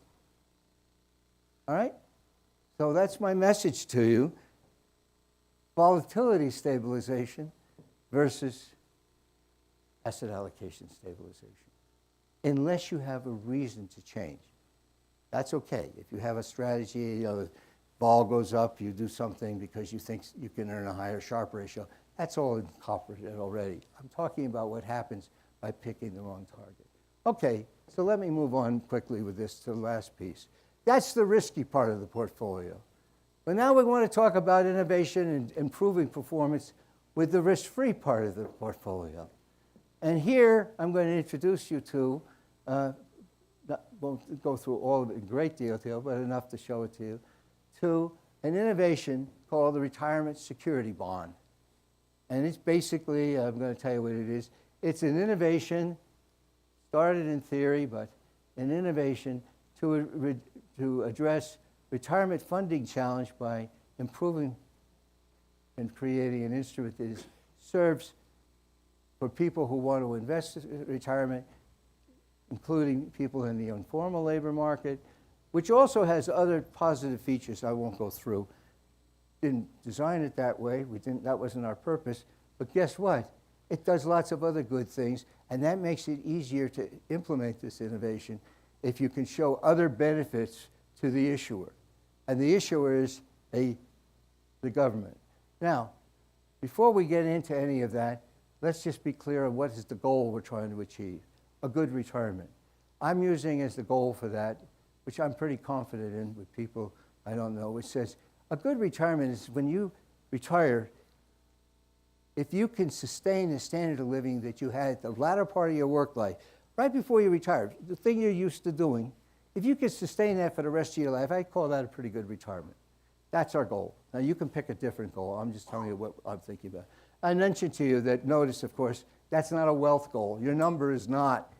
all right? So that's my message to you. Volatility stabilization versus asset allocation stabilization, unless you have a reason to change. That's okay. If you have a strategy, the vol goes up, you do something because you think you can earn a higher Sharpe ratio, that's all incorporated already. I'm talking about what happens by picking the wrong target. Okay, so let me move on quickly with this to the last piece. That's the risky part of the portfolio. But now we want to talk about innovation and improving performance with the risk-free part of the portfolio. And here I'm going to introduce you to, won't go through all of it in great detail, but enough to show it to you, to an innovation called the Retirement Security Bond. And it's basically, I'm going to tell you what it is. It's an innovation, started in theory, but an innovation to address retirement funding challenge by improving and creating an instrument that serves for people who want to invest in retirement, including people in the informal labor market, which also has other positive features I won't go through. Didn't design it that way. That wasn't our purpose. But guess what? It does lots of other good things, and that makes it easier to implement this innovation if you can show other benefits to the issuer. And the issuer is the government. Now, before we get into any of that, let's just be clear on what is the goal we're trying to achieve. A good retirement. I'm using as the goal for that, which I'm pretty confident in with people I don't know, which says a good retirement is when you retire, if you can sustain the standard of living that you had at the latter part of your work life, right before you retired, the thing you're used to doing, if you can sustain that for the rest of your life, I call that a pretty good retirement. That's our goal. Now, you can pick a different goal. I'm just telling you what I'm thinking about. I mentioned to you that, notice, of course, that's not a wealth goal. Your number is not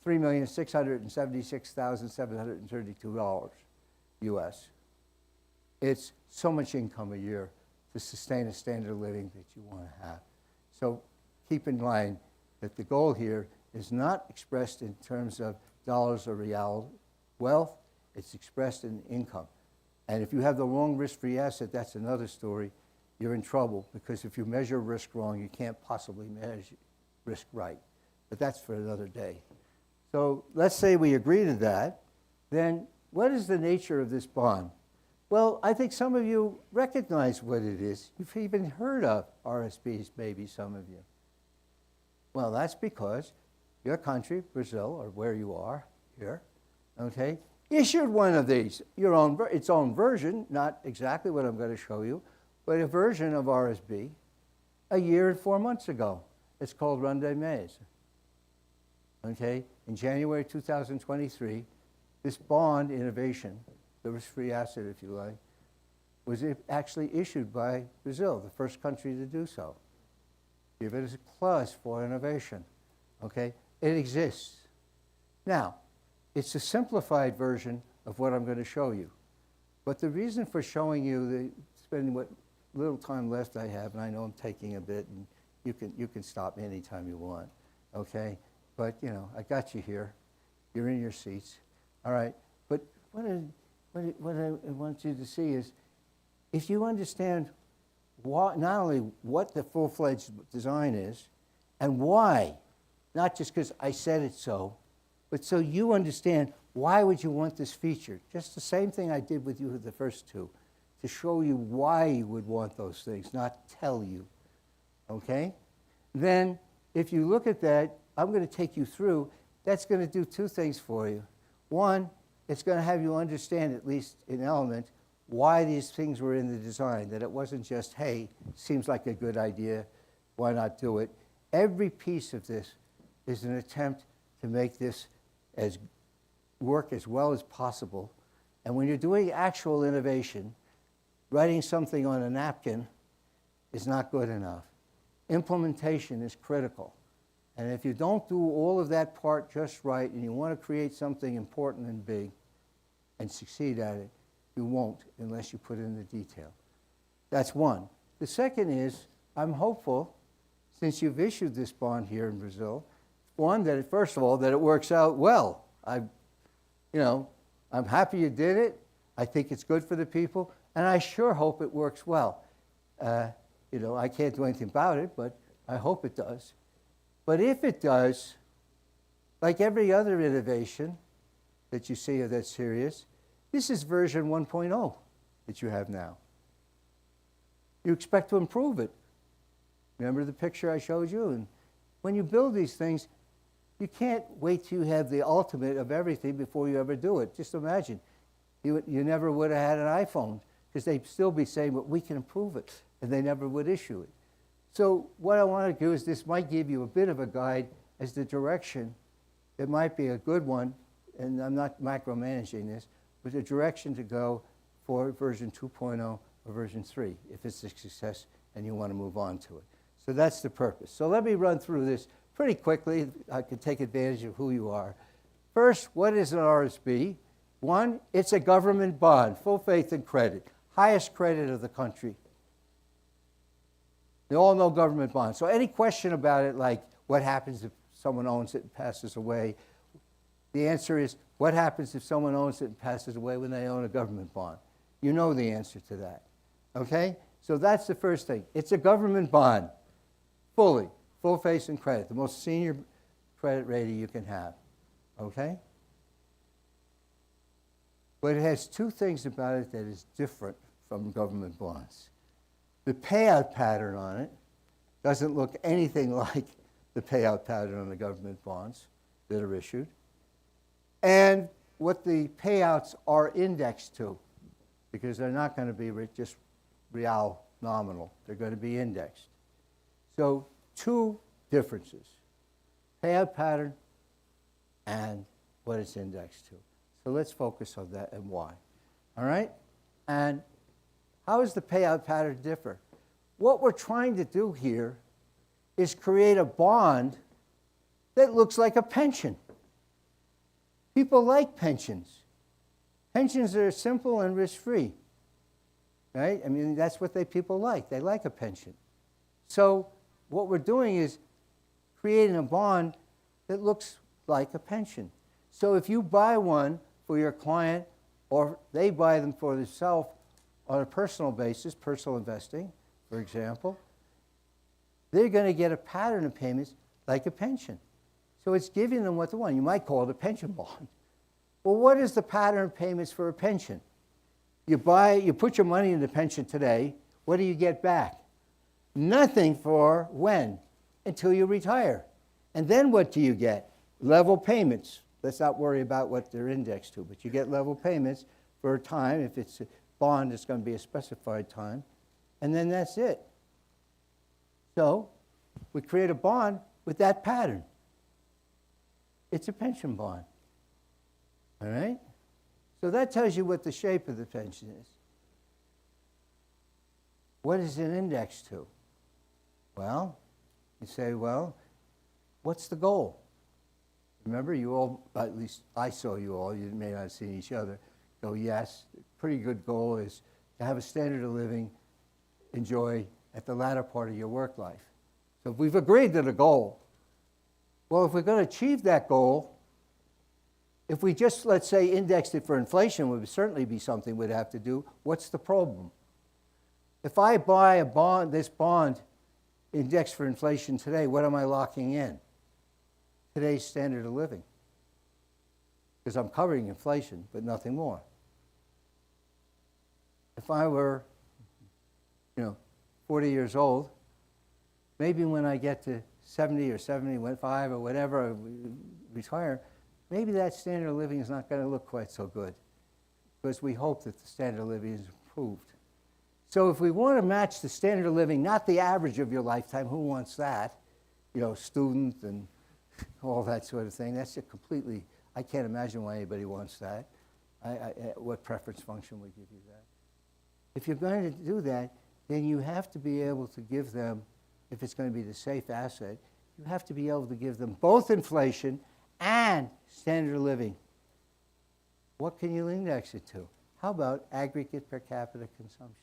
$3,676,732 US. It's so much income a year to sustain a standard of living that you want to have. So keep in mind that the goal here is not expressed in terms of dollars or real wealth. It's expressed in income. And if you have the wrong risk-free asset, that's another story. You're in trouble, because if you measure risk wrong, you can't possibly measure risk right. But that's for another day. So let's say we agree to that. Then what is the nature of this bond? Well, I think some of you recognize what it is. You've even heard of RSPs, maybe some of you. Well, that's because your country, Brazil, or where you are here, okay, issued one of these, its own version, not exactly what I'm going to show you, but a version of RSB a year and 4 months ago. It's called Rende Maize. okay, in January 2023, this bond innovation, the risk-free asset, if you like, was actually issued by Brazil, the first country to do so. Give it as a clause for innovation, okay? It exists. Now, it's a simplified version of what I'm going to show you. But the reason for showing you, spending what little time left I have, and I know I'm taking a bit, and you can stop me anytime you want, okay? But, you know, I got you here. You're in your seats. All right. But what I want you to see is, if you understand not only what the full-fledged design is and why, not just because I said it so, but so you understand why would you want this feature. Just the same thing I did with you with the first two, to show you why you would want those things, not tell you. Okay? Then, if you look at that, I'm going to take you through. That's going to do two things for you. One, it's going to have you understand, at least in element, why these things were in the design, that it wasn't just, hey, seems like a good idea, why not do it? Every piece of this is an attempt to make this work as well as possible. And when you're doing actual innovation, writing something on a napkin is not good enough. Implementation is critical. And if you don't do all of that part just right, and you want to create something important and big and succeed at it, you won't unless you put in the detail. That's one. The second is, I'm hopeful, since you've issued this bond here in Brazil, one, that first of all, that it works out well. I'm happy you did it. I think it's good for the people, and I sure hope it works well. I can't do anything about it, but I hope it does. But if it does, like every other innovation that you see that's serious, this is version 1.0 that you have now. You expect to improve it. Remember the picture I showed you? And when you build these things, you can't wait till you have the ultimate of everything before you ever do it. Just imagine. You never would have had an iPhone, because they'd still be saying, well, we can improve it, and they never would issue it. So what I want to do is, this might give you a bit of a guide as the direction. It might be a good one, and I'm not micromanaging this, but the direction to go for version 2.0 or version 3, if it's a success and you want to move on to it. So that's the purpose. So let me run through this pretty quickly. I can take advantage of who you are. First, what is an RSB? One, it's a government bond, full faith and credit, highest credit of the country. They all know government bonds. So any question about it, like what happens if someone owns it and passes away, the answer is, what happens if someone owns it and passes away when they own a government bond? You know the answer to that. Okay? So that's the first thing. It's a government bond, fully, full faith and credit, the most senior credit rating you can have. Okay? But it has two things about it that is different from government bonds. The payout pattern on it doesn't look anything like the payout pattern on the government bonds that are issued. And what the payouts are indexed to, because they're not going to be just real nominal. They're going to be indexed. So two differences, payout pattern and what it's indexed to. So let's focus on that and why. All right? And how does the payout pattern differ? What we're trying to do here is create a bond that looks like a pension. People like pensions. Pensions are simple and risk-free, right? I mean, that's what people like. They like a pension. So what we're doing is creating a bond that looks like a pension. So if you buy one for your client, or they buy them for themselves on a personal basis, personal investing, for example, they're going to get a pattern of payments like a pension. So it's giving them what they want. You might call it a pension bond. Well, what is the pattern of payments for a pension? You put your money in the pension today. What do you get back? Nothing for when? Until you retire. And then what do you get? Level payments. Let's not worry about what they're indexed to, but you get level payments for a time. If it's a bond, it's going to be a specified time. And then that's it. So we create a bond with that pattern. It's a pension bond. All right? So that tells you what the shape of the pension is. What is it indexed to? Well, you say, well, what's the goal? Remember, you all, at least I saw you all, you may not have seen each other, go, yes, pretty good goal is to have a standard of living, enjoy at the latter part of your work life. So if we've agreed to the goal, well, if we're going to achieve that goal, if we just, let's say, indexed it for inflation, would certainly be something we'd have to do. What's the problem? If I buy a bond, this bond indexed for inflation today, what am I locking in? Today's standard of living. Because I'm covering inflation, but nothing more. If I were, 40 years old, maybe when I get to 70 or 75 or whatever, I retire, maybe that standard of living is not going to look quite so good, because we hope that the standard of living is improved. So if we want to match the standard of living, not the average of your lifetime, who wants that? Student and all that sort of thing. That's a completely, I can't imagine why anybody wants that. What preference function would give you that? If you're going to do that, then you have to be able to give them, if it's going to be the safe asset, you have to be able to give them both inflation and standard of living. What can you index it to? How about aggregate per capita consumption?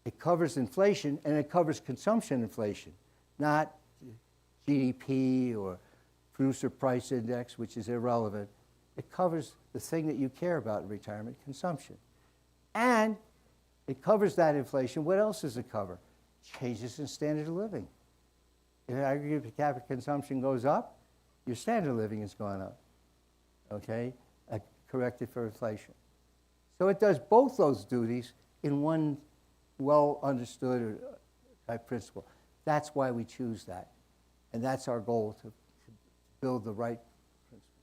It covers inflation and it covers consumption inflation, not GDP or producer price index, which is irrelevant. It covers the thing that you care about in retirement, consumption. And it covers that inflation. What else does it cover? Changes in standard of living. If aggregate per capita consumption goes up, your standard of living has gone up, okay, corrected for inflation. So it does both those duties in one well-understood type principle. That's why we choose that. And that's our goal, to build the right principle.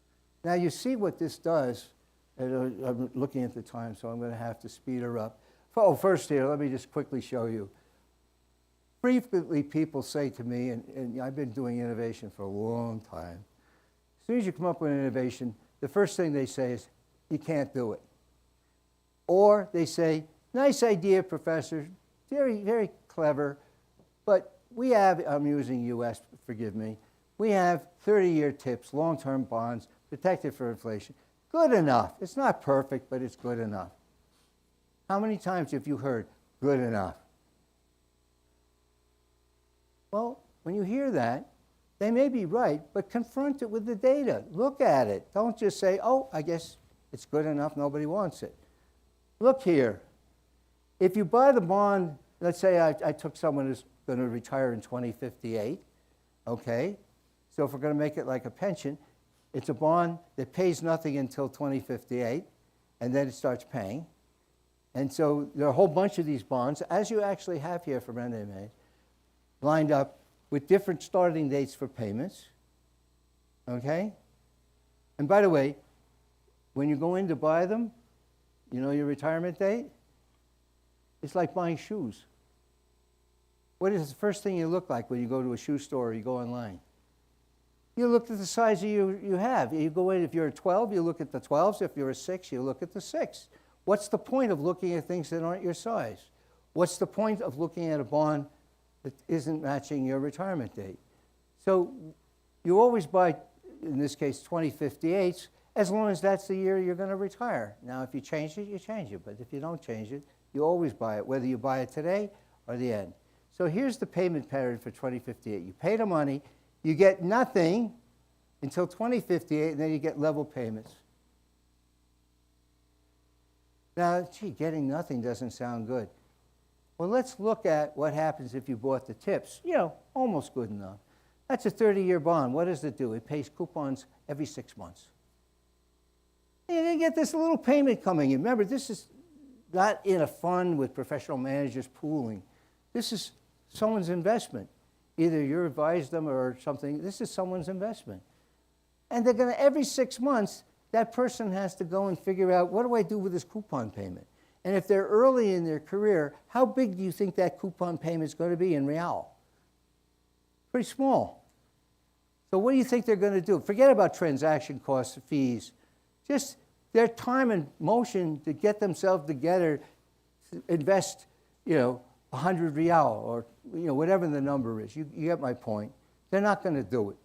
Now you see what this does, and I'm looking at the time, so I'm going to have to speed her up. Oh, first here, let me just quickly show you. Frequently people say to me, and I've been doing innovation for a long time, as soon as you come up with an innovation, the first thing they say is, you can't do it. Or they say, nice idea, professor, very, very clever, but we have, I'm using US, forgive me, we have 30-year TIPS, long-term bonds, protected for inflation. Good enough. It's not perfect, but it's good enough. How many times have you heard, good enough? Well, when you hear that, they may be right, but confront it with the data. Look at it. Don't just say, oh, I guess it's good enough, nobody wants it. Look here. If you buy the bond, let's say I took someone who's going to retire in 2058, okay? So if we're going to make it like a pension, it's a bond that pays nothing until 2058, and then it starts paying. And so there are a whole bunch of these bonds, as you actually have here from NMA, lined up with different starting dates for payments, okay? And by the way, when you go in to buy them, you know your retirement date? It's like buying shoes. What is the first thing you look like when you go to a shoe store or you go online? You look at the size you have. You go in, if you're a 12, you look at the 12s. If you're a 6, you look at the 6. What's the point of looking at things that aren't your size? What's the point of looking at a bond that isn't matching your retirement date? So you always buy, in this case, 2058s, as long as that's the year you're going to retire. Now, if you change it, you change it. But if you don't change it, you always buy it, whether you buy it today or the end. So here's the payment pattern for 2058. You pay the money, you get nothing until 2058, and then you get level payments. Now, gee, getting nothing doesn't sound good. Well, let's look at what happens if you bought the TIPS. Almost good enough. That's a 30-year bond. What does it do? It pays coupons every 6 months. And you get this little payment coming in. Remember, this is not in a fund with professional managers pooling. This is someone's investment. Either you advise them or something. This is someone's investment. And they're going to, every 6 months, that person has to go and figure out, what do I do with this coupon payment? And if they're early in their career, how big do you think that coupon payment is going to be in real? Pretty small. So what do you think they're going to do? Forget about transaction costs, fees. Just their time and motion to get themselves together, to invest, 100 real or, whatever the number is. You get my point. They're not going to do it.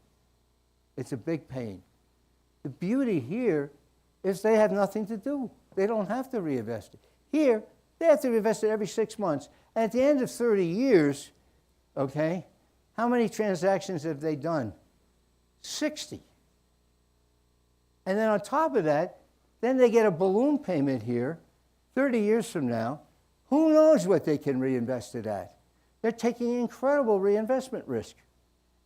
It's a big pain. The beauty here is they have nothing to do. They don't have to reinvest it. Here, they have to reinvest it every 6 months. And at the end of 30 years, okay, how many transactions have they done? 60. And then on top of that, then they get a balloon payment here 30 years from now. Who knows what they can reinvest it at? They're taking incredible reinvestment risk.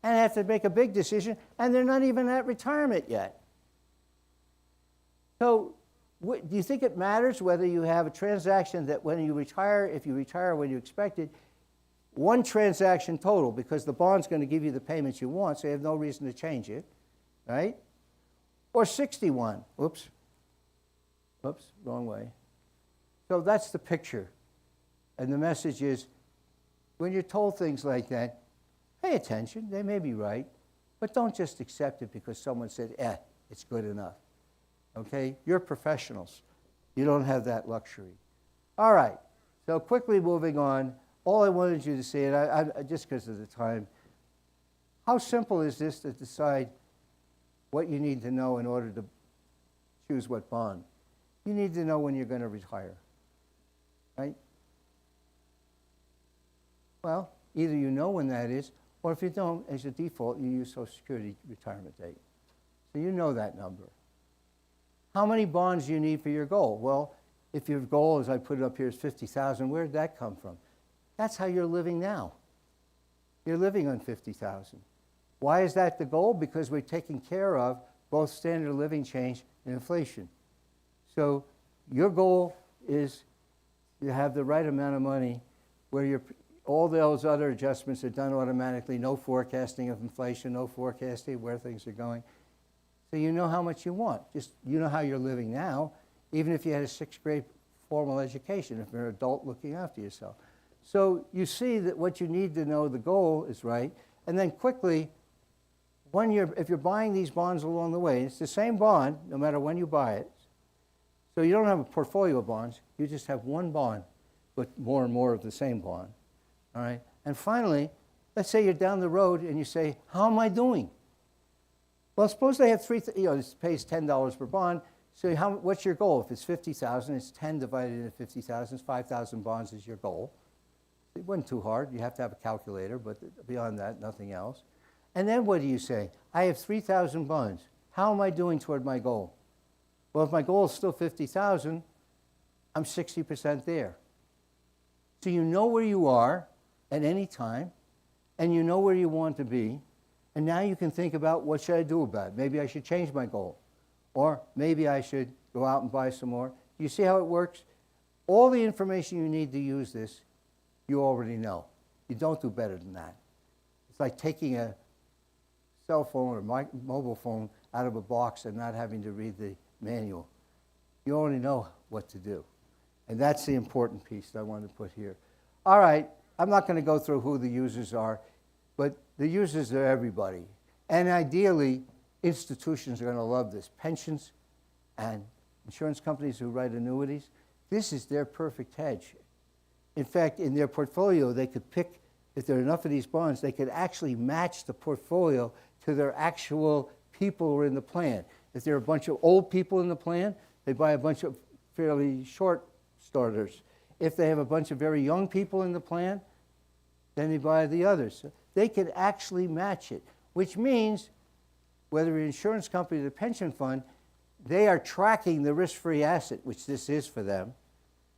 And have to make a big decision, and they're not even at retirement yet. So do you think it matters whether you have a transaction that when you retire, if you retire when you expected, one transaction total, because the bond's going to give you the payments you want, so you have no reason to change it, right? Or 61. Oops, wrong way. So that's the picture. And the message is, when you're told things like that, pay attention. They may be right, but don't just accept it because someone said, it's good enough. Okay? You're professionals. You don't have that luxury. All right. So quickly moving on, all I wanted you to say, and I just because of the time, how simple is this to decide what you need to know in order to choose what bond? You need to know when you're going to retire, right? Well, either you know when that is, or if you don't, as a default, you use Social Security retirement date. So you know that number. How many bonds do you need for your goal? Well, if your goal, as I put it up here, is 50,000, where did that come from? That's how you're living now. You're living on 50,000. Why is that the goal? Because we're taking care of both standard of living change and inflation. So your goal is to have the right amount of money where all those other adjustments are done automatically, no forecasting of inflation, no forecasting of where things are going. So you know how much you want. Just you know how you're living now, even if you had a 6th grade formal education, if you're an adult looking after yourself. So you see that what you need to know, the goal is right. And then quickly, if you're buying these bonds along the way, it's the same bond no matter when you buy it. So you don't have a portfolio of bonds. You just have one bond, but more and more of the same bond. All right? And finally, let's say you're down the road and you say, how am I doing? Well, suppose they have this pays $10 per bond. So what's your goal? If it's 50,000, it's 10 divided into 50,000. 5,000 bonds is your goal. It wasn't too hard. You have to have a calculator, but beyond that, nothing else. And then what do you say? I have 3,000 bonds. How am I doing toward my goal? Well, if my goal is still 50,000, I'm 60% there. So you know where you are at any time, and you know where you want to be, and now you can think about what should I do about it. Maybe I should change my goal, or maybe I should go out and buy some more. You see how it works? All the information you need to use this, you already know. You don't do better than that. It's like taking a cell phone or mobile phone out of a box and not having to read the manual. You already know what to do. And that's the important piece that I wanted to put here. All right, I'm not going to go through who the users are, but the users are everybody. And ideally, institutions are going to love this. Pensions and insurance companies who write annuities, this is their perfect hedge. In fact, in their portfolio, they could pick, if there are enough of these bonds, they could actually match the portfolio to their actual people who are in the plan. If there are a bunch of old people in the plan, they buy a bunch of fairly short starters. If they have a bunch of very young people in the plan, then they buy the others. So they can actually match it, which means whether an insurance company or a pension fund, they are tracking the risk-free asset, which this is for them,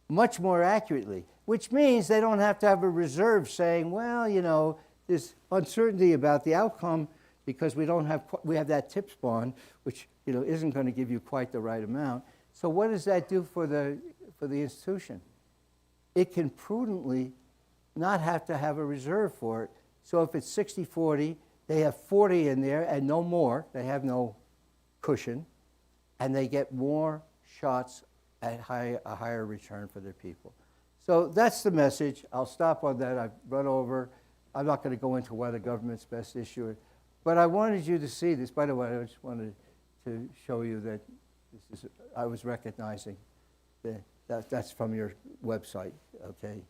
much more accurately, which means they don't have to have a reserve saying, well, there's uncertainty about the outcome because we have that TIPS bond, which isn't going to give you quite the right amount. So what does that do for the institution? It can prudently not have to have a reserve for it. So if it's 60-40, they have 40 in there and no more. They have no cushion, and they get more shots at a higher return for their people. So that's the message. I'll stop on that. I've run over. I'm not going to go into why the government's best issue, But I wanted you to see this. By the way, I just wanted to show you that this is, I was recognizing that's from your website, okay?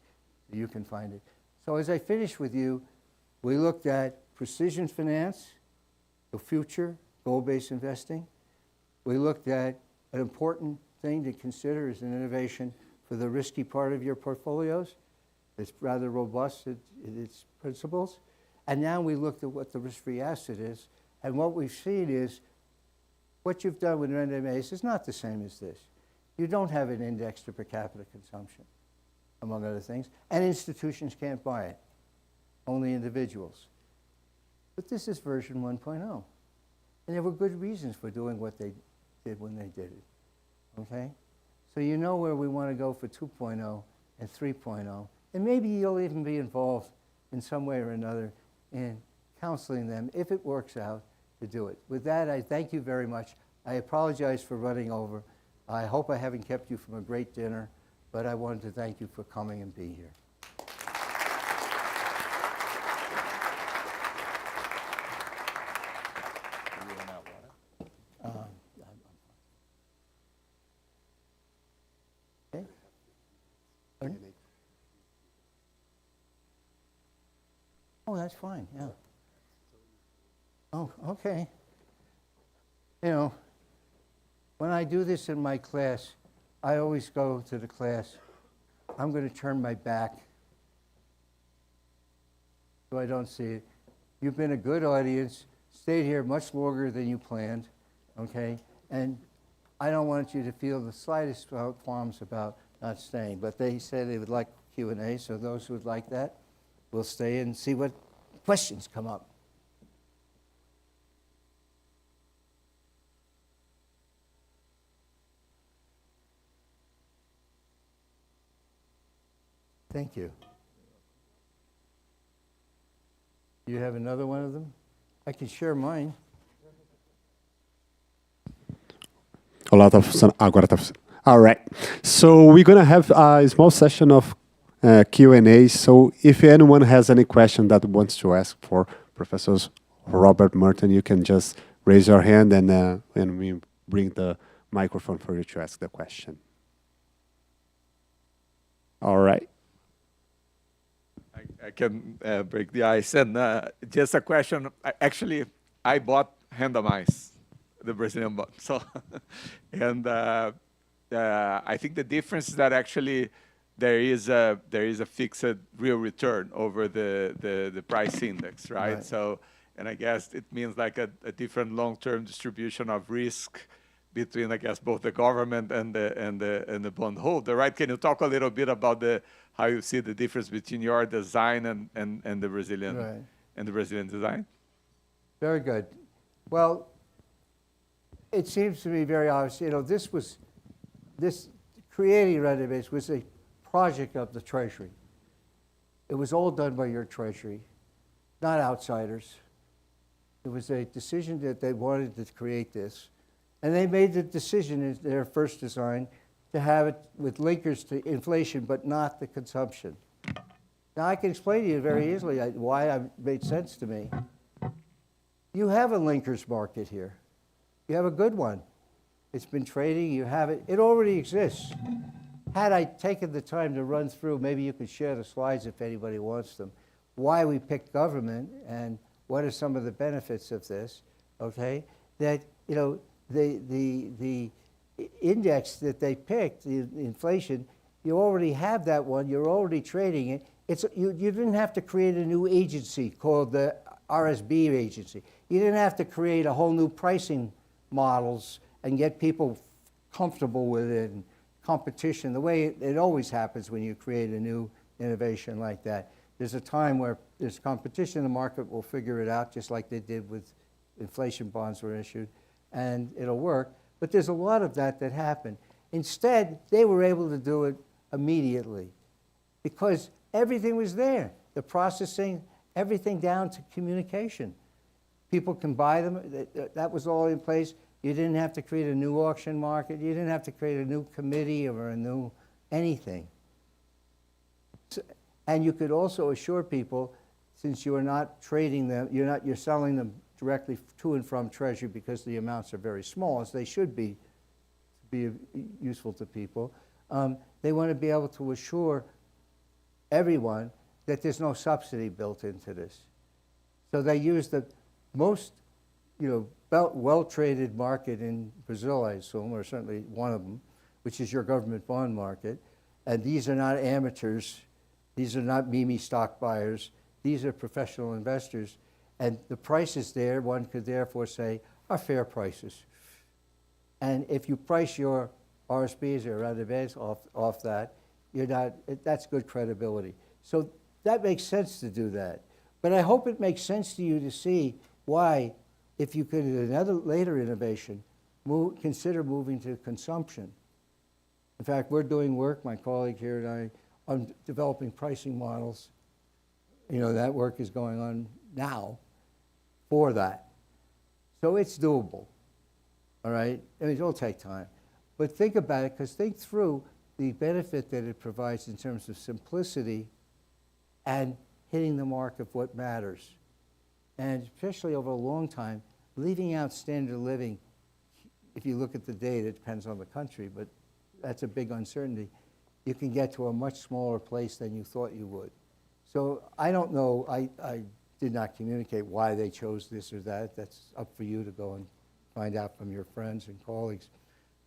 You can find it. So as I finish with you, we looked at precision finance, the future, goal-based investing. We looked at an important thing to consider as an innovation for the risky part of your portfolios. It's rather robust in its principles. And now we looked at what the risk-free asset is. And what we've seen is what you've done with RendeMaze is not the same as this. You don't have an index to per capita consumption, among other things. And institutions can't buy it, only individuals. But this is version 1.0. And there were good reasons for doing what they did when they did it, okay? So you know where we want to go for 2.0 and 3.0. And maybe you'll even be involved in some way or another in counseling them, if it works out, to do it. With that, I thank you very much. I apologize for running over. I hope I haven't kept you from a great dinner, but I wanted to thank you for coming and being here. Okay. Pardon? Oh, that's fine, yeah. Oh, okay. You know, when I do this in my class, I always go to the class, I'm going to turn my back so I don't see it. You've been a good audience, stayed here much longer than you planned, okay? And I don't want you to feel the slightest qualms about not staying, but they said they would like Q&A, so those who would like that will stay and see what questions come up. Thank you. You have another one of them? I can share mine. Olá, tá funcionando. Agora tá funcionando. All right. So we're going to have a small session of Q&A. So if anyone has any question that wants to ask for Professor Robert Merton, you can just raise your hand and we bring the microphone for you to ask the question. All right. I can break the ice. And just a question. Actually, I bought randomized, the Brazilian bond. So, and I think the difference is that actually there is a fixed real return over the price index, right? So, and I guess it means like a different long-term distribution of risk between, I guess, both the government and the bondholder, right? Can you talk a little bit about how you see the difference between your design and the Brazilian and the Brazilian design? Very good. Well, it seems to me very obvious. You know, this creating RendeMaze was a project of the Treasury. It was all done by your Treasury, not outsiders. It was a decision that they wanted to create this. And they made the decision in their first design to have it with linkers to inflation, but not the consumption. Now, I can explain to you very easily why it made sense to me. You have a linkers market here. You have a good one. It's been trading, you have it. It already exists. Had I taken the time to run through, maybe you could share the slides if anybody wants them, why we picked government and what are some of the benefits of this, okay? That, you know, the index that they picked, the inflation, you already have that one, you're already trading it. You didn't have to create a new agency called the RSB agency. You didn't have to create a whole new pricing models and get people comfortable with it and competition, the way it always happens when you create a new innovation like that. There's a time where there's competition, the market will figure it out, just like they did with inflation bonds were issued, and it'll work. But there's a lot of that happened. Instead, they were able to do it immediately because everything was there. The processing, everything down to communication. People can buy them. That was all in place. You didn't have to create a new auction market. You didn't have to create a new committee or a new anything. And you could also assure people, since you are not trading them, you're selling them directly to and from Treasury because the amounts are very small, as they should be, to be useful to people. They want to be able to assure everyone that there's no subsidy built into this. So they use the most, well-traded market in Brazil, I assume, or certainly one of them, which is your government bond market. And these are not amateurs. These are not meme stock buyers. These are professional investors. And the prices there, one could therefore say, are fair prices. And if you price your RSPs or other banks off that, that's good credibility. So that makes sense to do that. But I hope it makes sense to you to see why, if you could, another later innovation, consider moving to consumption. In fact, we're doing work, my colleague here and I, on developing pricing models. That work is going on now for that. So it's doable, all right? I mean, it'll take time. But think about it, because think through the benefit that it provides in terms of simplicity and hitting the mark of what matters. And especially over a long time, leaving out standard of living, if you look at the data, it depends on the country, but that's a big uncertainty. You can get to a much smaller place than you thought you would. So I don't know, I did not communicate why they chose this or that. That's up for you to go and find out from your friends and colleagues.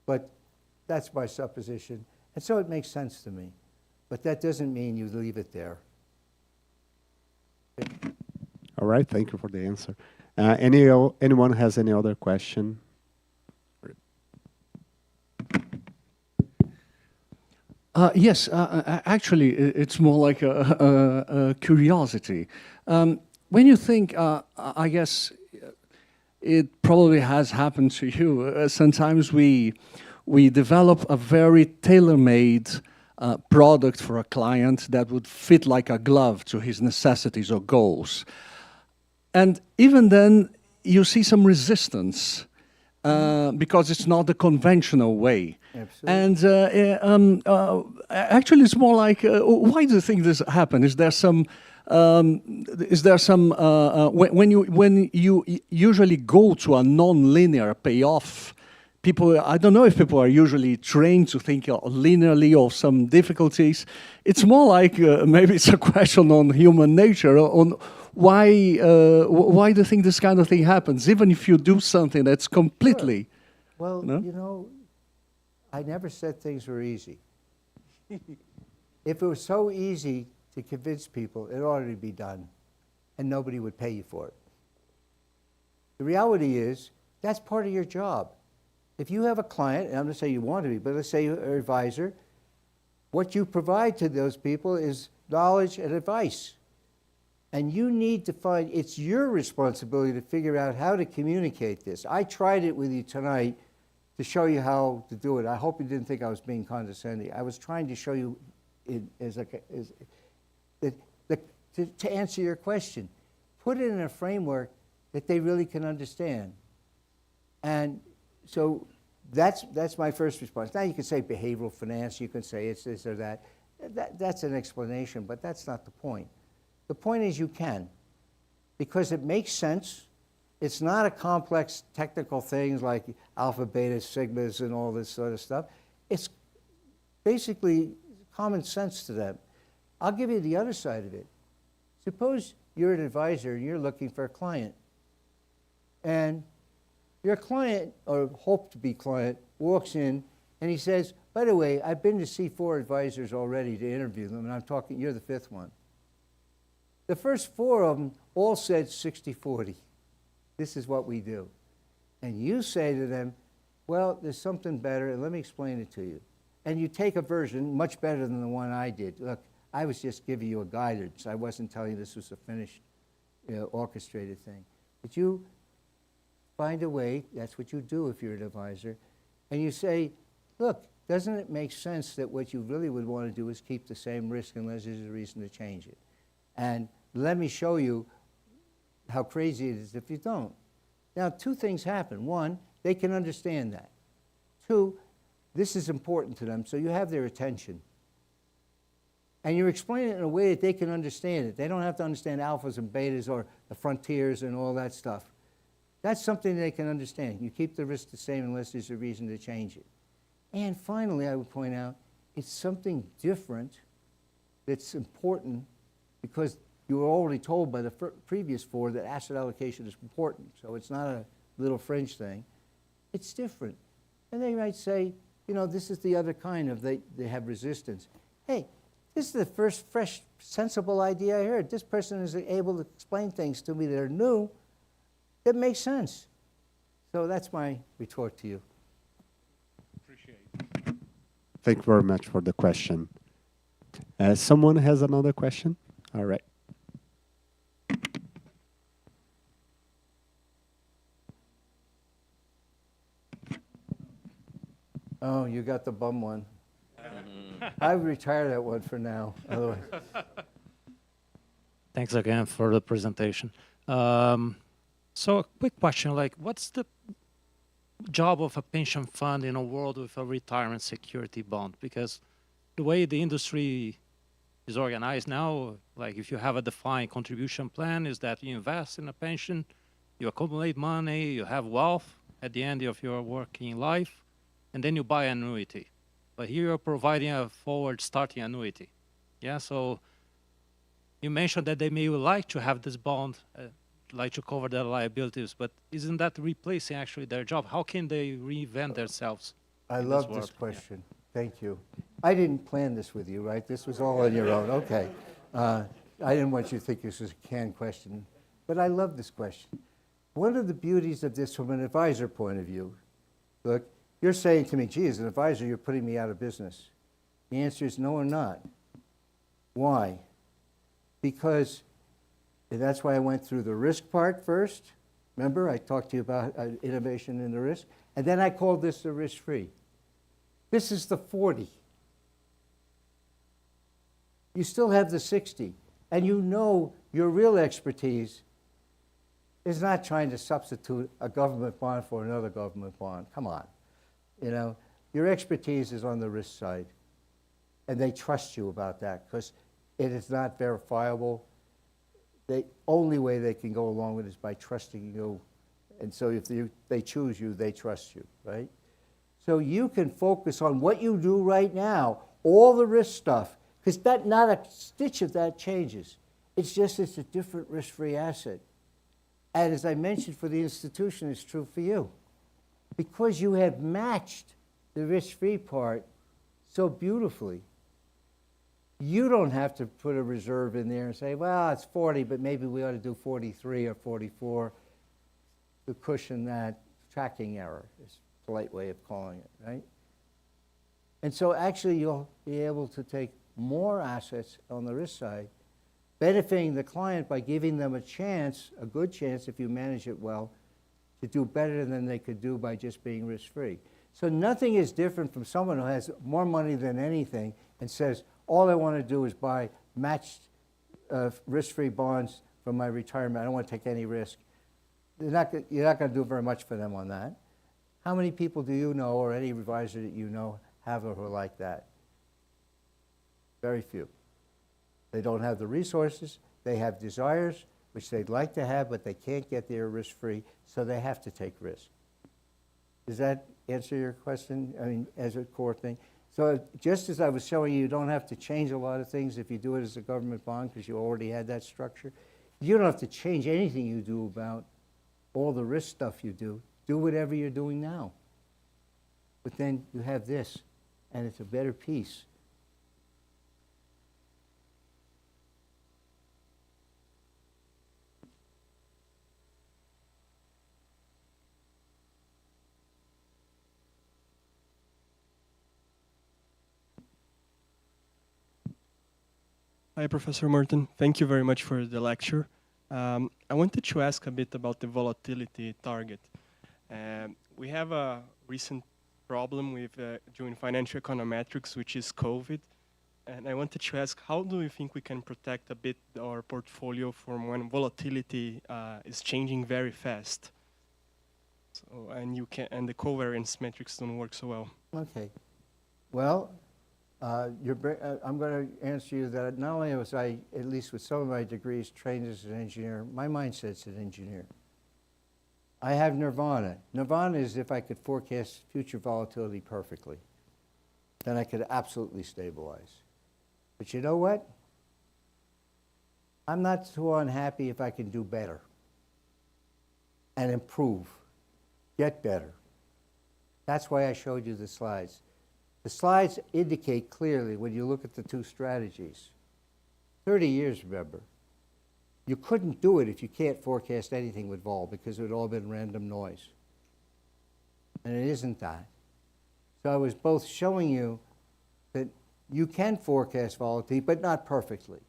But that's my supposition. And so it makes sense to me. But that doesn't mean you leave it there. All right, thank you for the answer. Anyone has any other question? Yes, actually, it's more like a curiosity. When you think, I guess it probably has happened to you. Sometimes we develop a very tailor-made product for a client that would fit like a glove to his necessities or goals. And even then, you see some resistance because it's not the conventional way. Absolutely. And actually, it's more like, why do you think this happened? Is there some when you usually go to a non-linear payoff, people, I don't know if people are usually trained to think linearly or some difficulties. It's more like maybe it's a question on human nature, on why do you think this kind of thing happens, even if you do something that's completely... Well, no? I never said things were easy. If it was so easy to convince people, it ought to be done, and nobody would pay you for it. The reality is, that's part of your job. If you have a client, and I'm going to say you want to be, but let's say you're an advisor, what you provide to those people is knowledge and advice. And you need to find, it's your responsibility to figure out how to communicate this. I tried it with you tonight to show you how to do it. I hope you didn't think I was being condescending. I was trying to show you to answer your question. Put it in a framework that they really can understand. And so that's my first response. Now you can say behavioral finance, you can say it's this or that. That's an explanation, but that's not the point. The point is you can, because it makes sense. It's not a complex technical things like alpha, beta, sigmas, and all this sort of stuff. It's basically common sense to them. I'll give you the other side of it. Suppose you're an advisor and you're looking for a client. And your client, or hope-to-be client, walks in and he says, by the way, I've been to see 4 advisors already to interview them, and I'm talking, you're the 5th one. The first 4 of them all said 60-40. This is what we do. And you say to them, well, there's something better, and let me explain it to you. And you take a version much better than the one I did. Look, I was just giving you a guidance. I wasn't telling you this was a finished, orchestrated thing. But you find a way, that's what you do if you're an advisor, and you say, look, doesn't it make sense that what you really would want to do is keep the same risk unless there's a reason to change it? And let me show you how crazy it is if you don't. Now, 2 things happen. 1, they can understand that. 2, this is important to them, so you have their attention. And you're explaining it in a way that they can understand it. They don't have to understand alphas and betas or the frontiers and all that stuff. That's something they can understand. You keep the risk the same unless there's a reason to change it. And finally, I would point out, it's something different that's important because you were already told by the previous four that asset allocation is important. So it's not a little fringe thing. It's different. And they might say, you know, this is the other kind of, they have resistance. Hey, this is the first fresh, sensible idea I heard. This person is able to explain things to me that are new, that make sense. So that's my retort to you. Thank you very much for the question. Someone has another question? All right. Oh, you got the bum one. I would retire that one for now. Otherwise. Thanks again for the presentation. So a quick question, like what's the job of a pension fund in a world with a retirement security bond? Because the way the industry is organized now, like if you have a defined contribution plan, is that you invest in a pension, you accumulate money, you have wealth at the end of your working life, and then you buy an annuity. But here you're providing a forward starting annuity. Yeah, so you mentioned that they may like to have this bond, like to cover their liabilities, but isn't that replacing actually their job? How can they reinvent themselves? I in love world? this question. Thank you. I didn't plan this with you, right? This was all on your own. Okay. I didn't want you to think this was a canned question, but I love this question. One of the beauties of this from an advisor point of view, look, you're saying to me, gee, as an advisor, you're putting me out of business. The answer is no, I'm not. Why? Because, and that's why I went through the risk part first. Remember, I talked to you about innovation in the risk. And then I called this the risk-free. This is the 40. You still have the 60. And you know your real expertise is not trying to substitute a government bond for another government bond. Come on. You know, your expertise is on the risk side. And they trust you about that because it is not verifiable. The only way they can go along with it is by trusting you. And so if they choose you, they trust you, right? So you can focus on what you do right now, all the risk stuff, because not a stitch of that changes. It's just it's a different risk-free asset. And as I mentioned for the institution, it's true for you. Because you have matched the risk-free part so beautifully, you don't have to put a reserve in there and say, well, it's 40, but maybe we ought to do 43 or 44 to cushion that tracking error, is a polite way of calling it, right? And so actually you'll be able to take more assets on the risk side, benefiting the client by giving them a chance, a good chance if you manage it well, to do better than they could do by just being risk-free. So nothing is different from someone who has more money than anything and says, all I want to do is buy matched risk-free bonds from my retirement. I don't want to take any risk. You're not going to do very much for them on that. How many people do you know, or any advisor that you know, have or who are like that? Very few. They don't have the resources. They have desires, which they'd like to have, but they can't get there risk-free, so they have to take risk. Does that answer your question? I mean, as a core thing. So just as I was showing you, you don't have to change a lot of things if you do it as a government bond because you already had that structure. You don't have to change anything you do about all the risk stuff you do. Do whatever you're doing now. But then you have this, and it's a better piece. Hi, Professor Merton. Thank you very much for the lecture. I wanted to ask a bit about the volatility target. We have a recent problem with doing financial econometrics, which is COVID. And I wanted to ask, how do you think we can protect a bit our portfolio from when volatility is changing very fast? So, and the covariance metrics don't work so well. Okay. Well, I'm going to answer you that not only was I, at least with some of my degrees, trained as an engineer, my mindset's an engineer. I have nirvana. Nirvana is if I could forecast future volatility perfectly. Then I could absolutely stabilize. But you know what? I'm not too unhappy if I can do better and improve, get better. That's why I showed you the slides. The slides indicate clearly when you look at the two strategies. 30 years, remember. You couldn't do it if you can't forecast anything with vol because it would all been random noise. And it isn't that. So I was both showing you that you can forecast volatility, but not perfectly.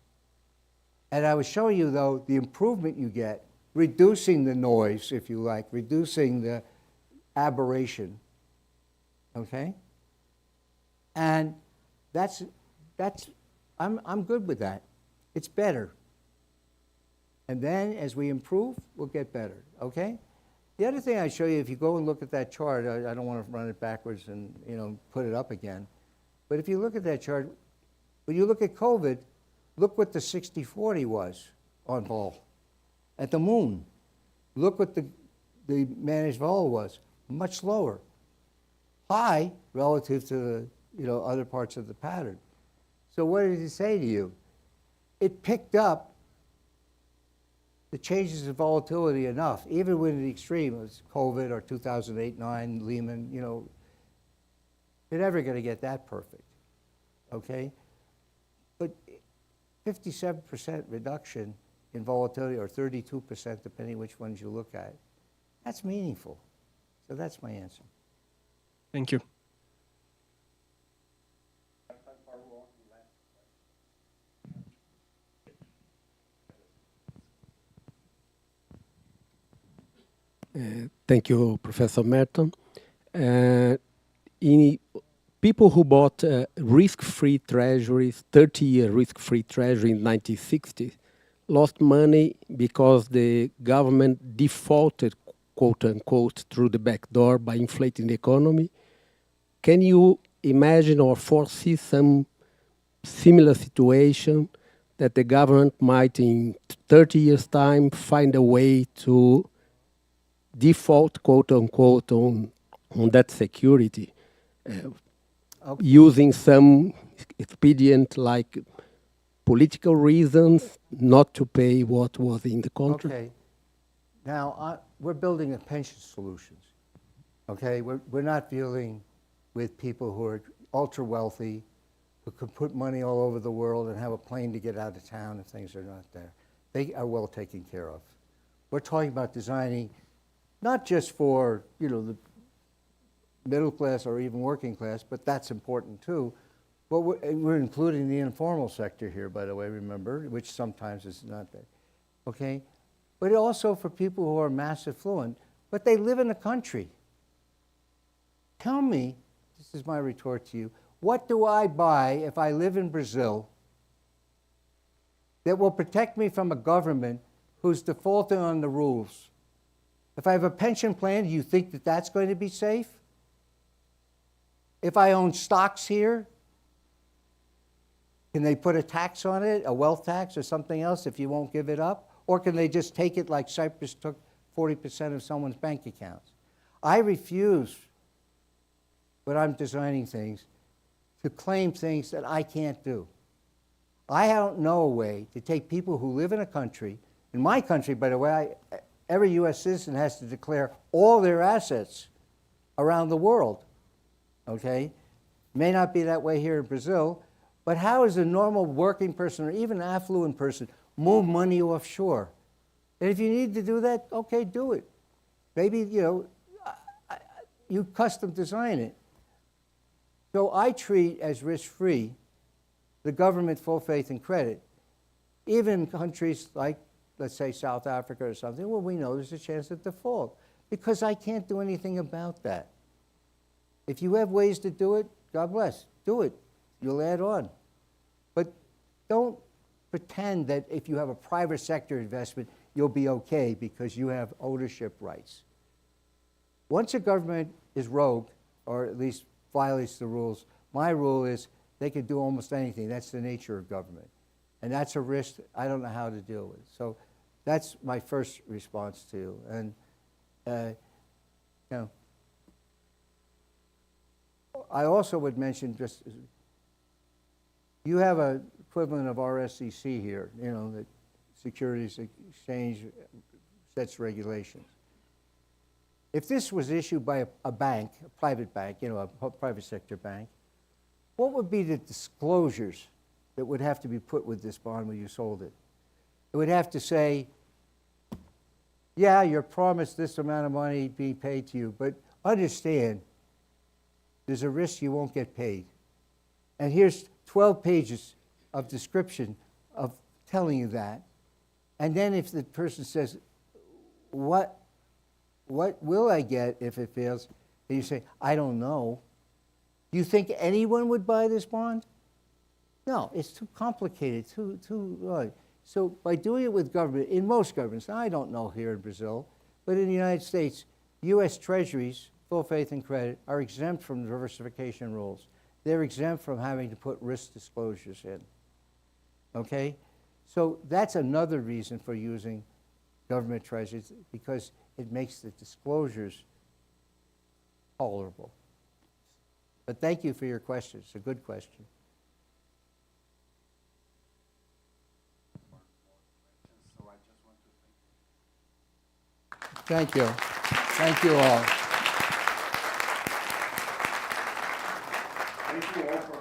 And I was showing you, though, the improvement you get, reducing the noise, if you like, reducing the aberration, okay? And I'm good with that. It's better. And then as we improve, we'll get better, okay? The other thing I show you, if you go and look at that chart, I don't want to run it backwards and put it up again. But if you look at that chart, when you look at COVID, look what the 60-40 was on vol. At the moon, look what the managed vol was, much lower. High relative to the other parts of the pattern. So what did it say to you? It picked up the changes in volatility enough, even when the extreme was COVID or 2008-9, Lehman, you're never going to get that perfect, okay? But 57% reduction in volatility, or 32%, depending which ones you look at, that's meaningful. So that's my answer. Thank you. Thank you, Professor Merton. People who bought risk-free treasuries, 30-year risk-free treasury in 1960, lost money because the government defaulted, quote unquote, through the back door by inflating the economy. Can you imagine or foresee some similar situation that the government might, in 30 years' time, find a way to default, quote unquote, on that security, Okay. using some expedient like political reasons not to pay what was in the contract? Okay. Now, we're building a pension solutions, okay? We're not dealing with people who are ultra wealthy, who could put money all over the world and have a plane to get out of town if things are not there. They are well taken care of. We're talking about designing not just for, the middle class or even working class, but that's important too. But we're including the informal sector here, by the way, remember, which sometimes is not that, okay? But also for people who are mass affluent, but they live in a country. Tell me, this is my retort to you, what do I buy if I live in Brazil that will protect me from a government who's defaulting on the rules? If I have a pension plan, do you think that that's going to be safe? If I own stocks here, can they put a tax on it, a wealth tax or something else if you won't give it up? Or can they just take it like Cyprus took 40% of someone's bank accounts? I refuse, when I'm designing things, to claim things that I can't do. I don't know a way to take people who live in a country, in my country, by the way, every U.S. citizen has to declare all their assets around the world, okay? May not be that way here in Brazil, but how is a normal working person or even affluent person move money offshore? And if you need to do that, okay, do it. Maybe, you custom design it. So I treat as risk-free the government full faith and credit. Even in countries like, let's say, South Africa or something, well, we know there's a chance of default because I can't do anything about that. If you have ways to do it, God bless, do it. You'll add on. But don't pretend that if you have a private sector investment, you'll be okay because you have ownership rights. Once a government is rogue, or at least violates the rules, my rule is they can do almost anything. That's the nature of government. And that's a risk I don't know how to deal with. So that's my first response to you. And know, I also would mention just, you have a equivalent of RSCC here, you know, the Securities Exchange sets regulations. If this was issued by a bank, a private bank, you know, a private sector bank, what would be the disclosures that would have to be put with this bond when you sold it? It would have to say, yeah, you're promised this amount of money being paid to you, but understand there's a risk you won't get paid. And here's 12 pages of description of telling you that. And then if the person says, what will I get if it fails? And you say, I don't know. Do you think anyone would buy this bond? No, it's too complicated, too. So by doing it with government, in most governments, now I don't know here in Brazil, but in the United States, U.S. Treasuries, full faith and credit, are exempt from diversification rules. They're exempt from having to put risk disclosures in. Okay? So that's another reason for using government treasuries, because it makes the disclosures tolerable. But thank you for your question. It's a good question. Thank you. Thank you all. Thank you all for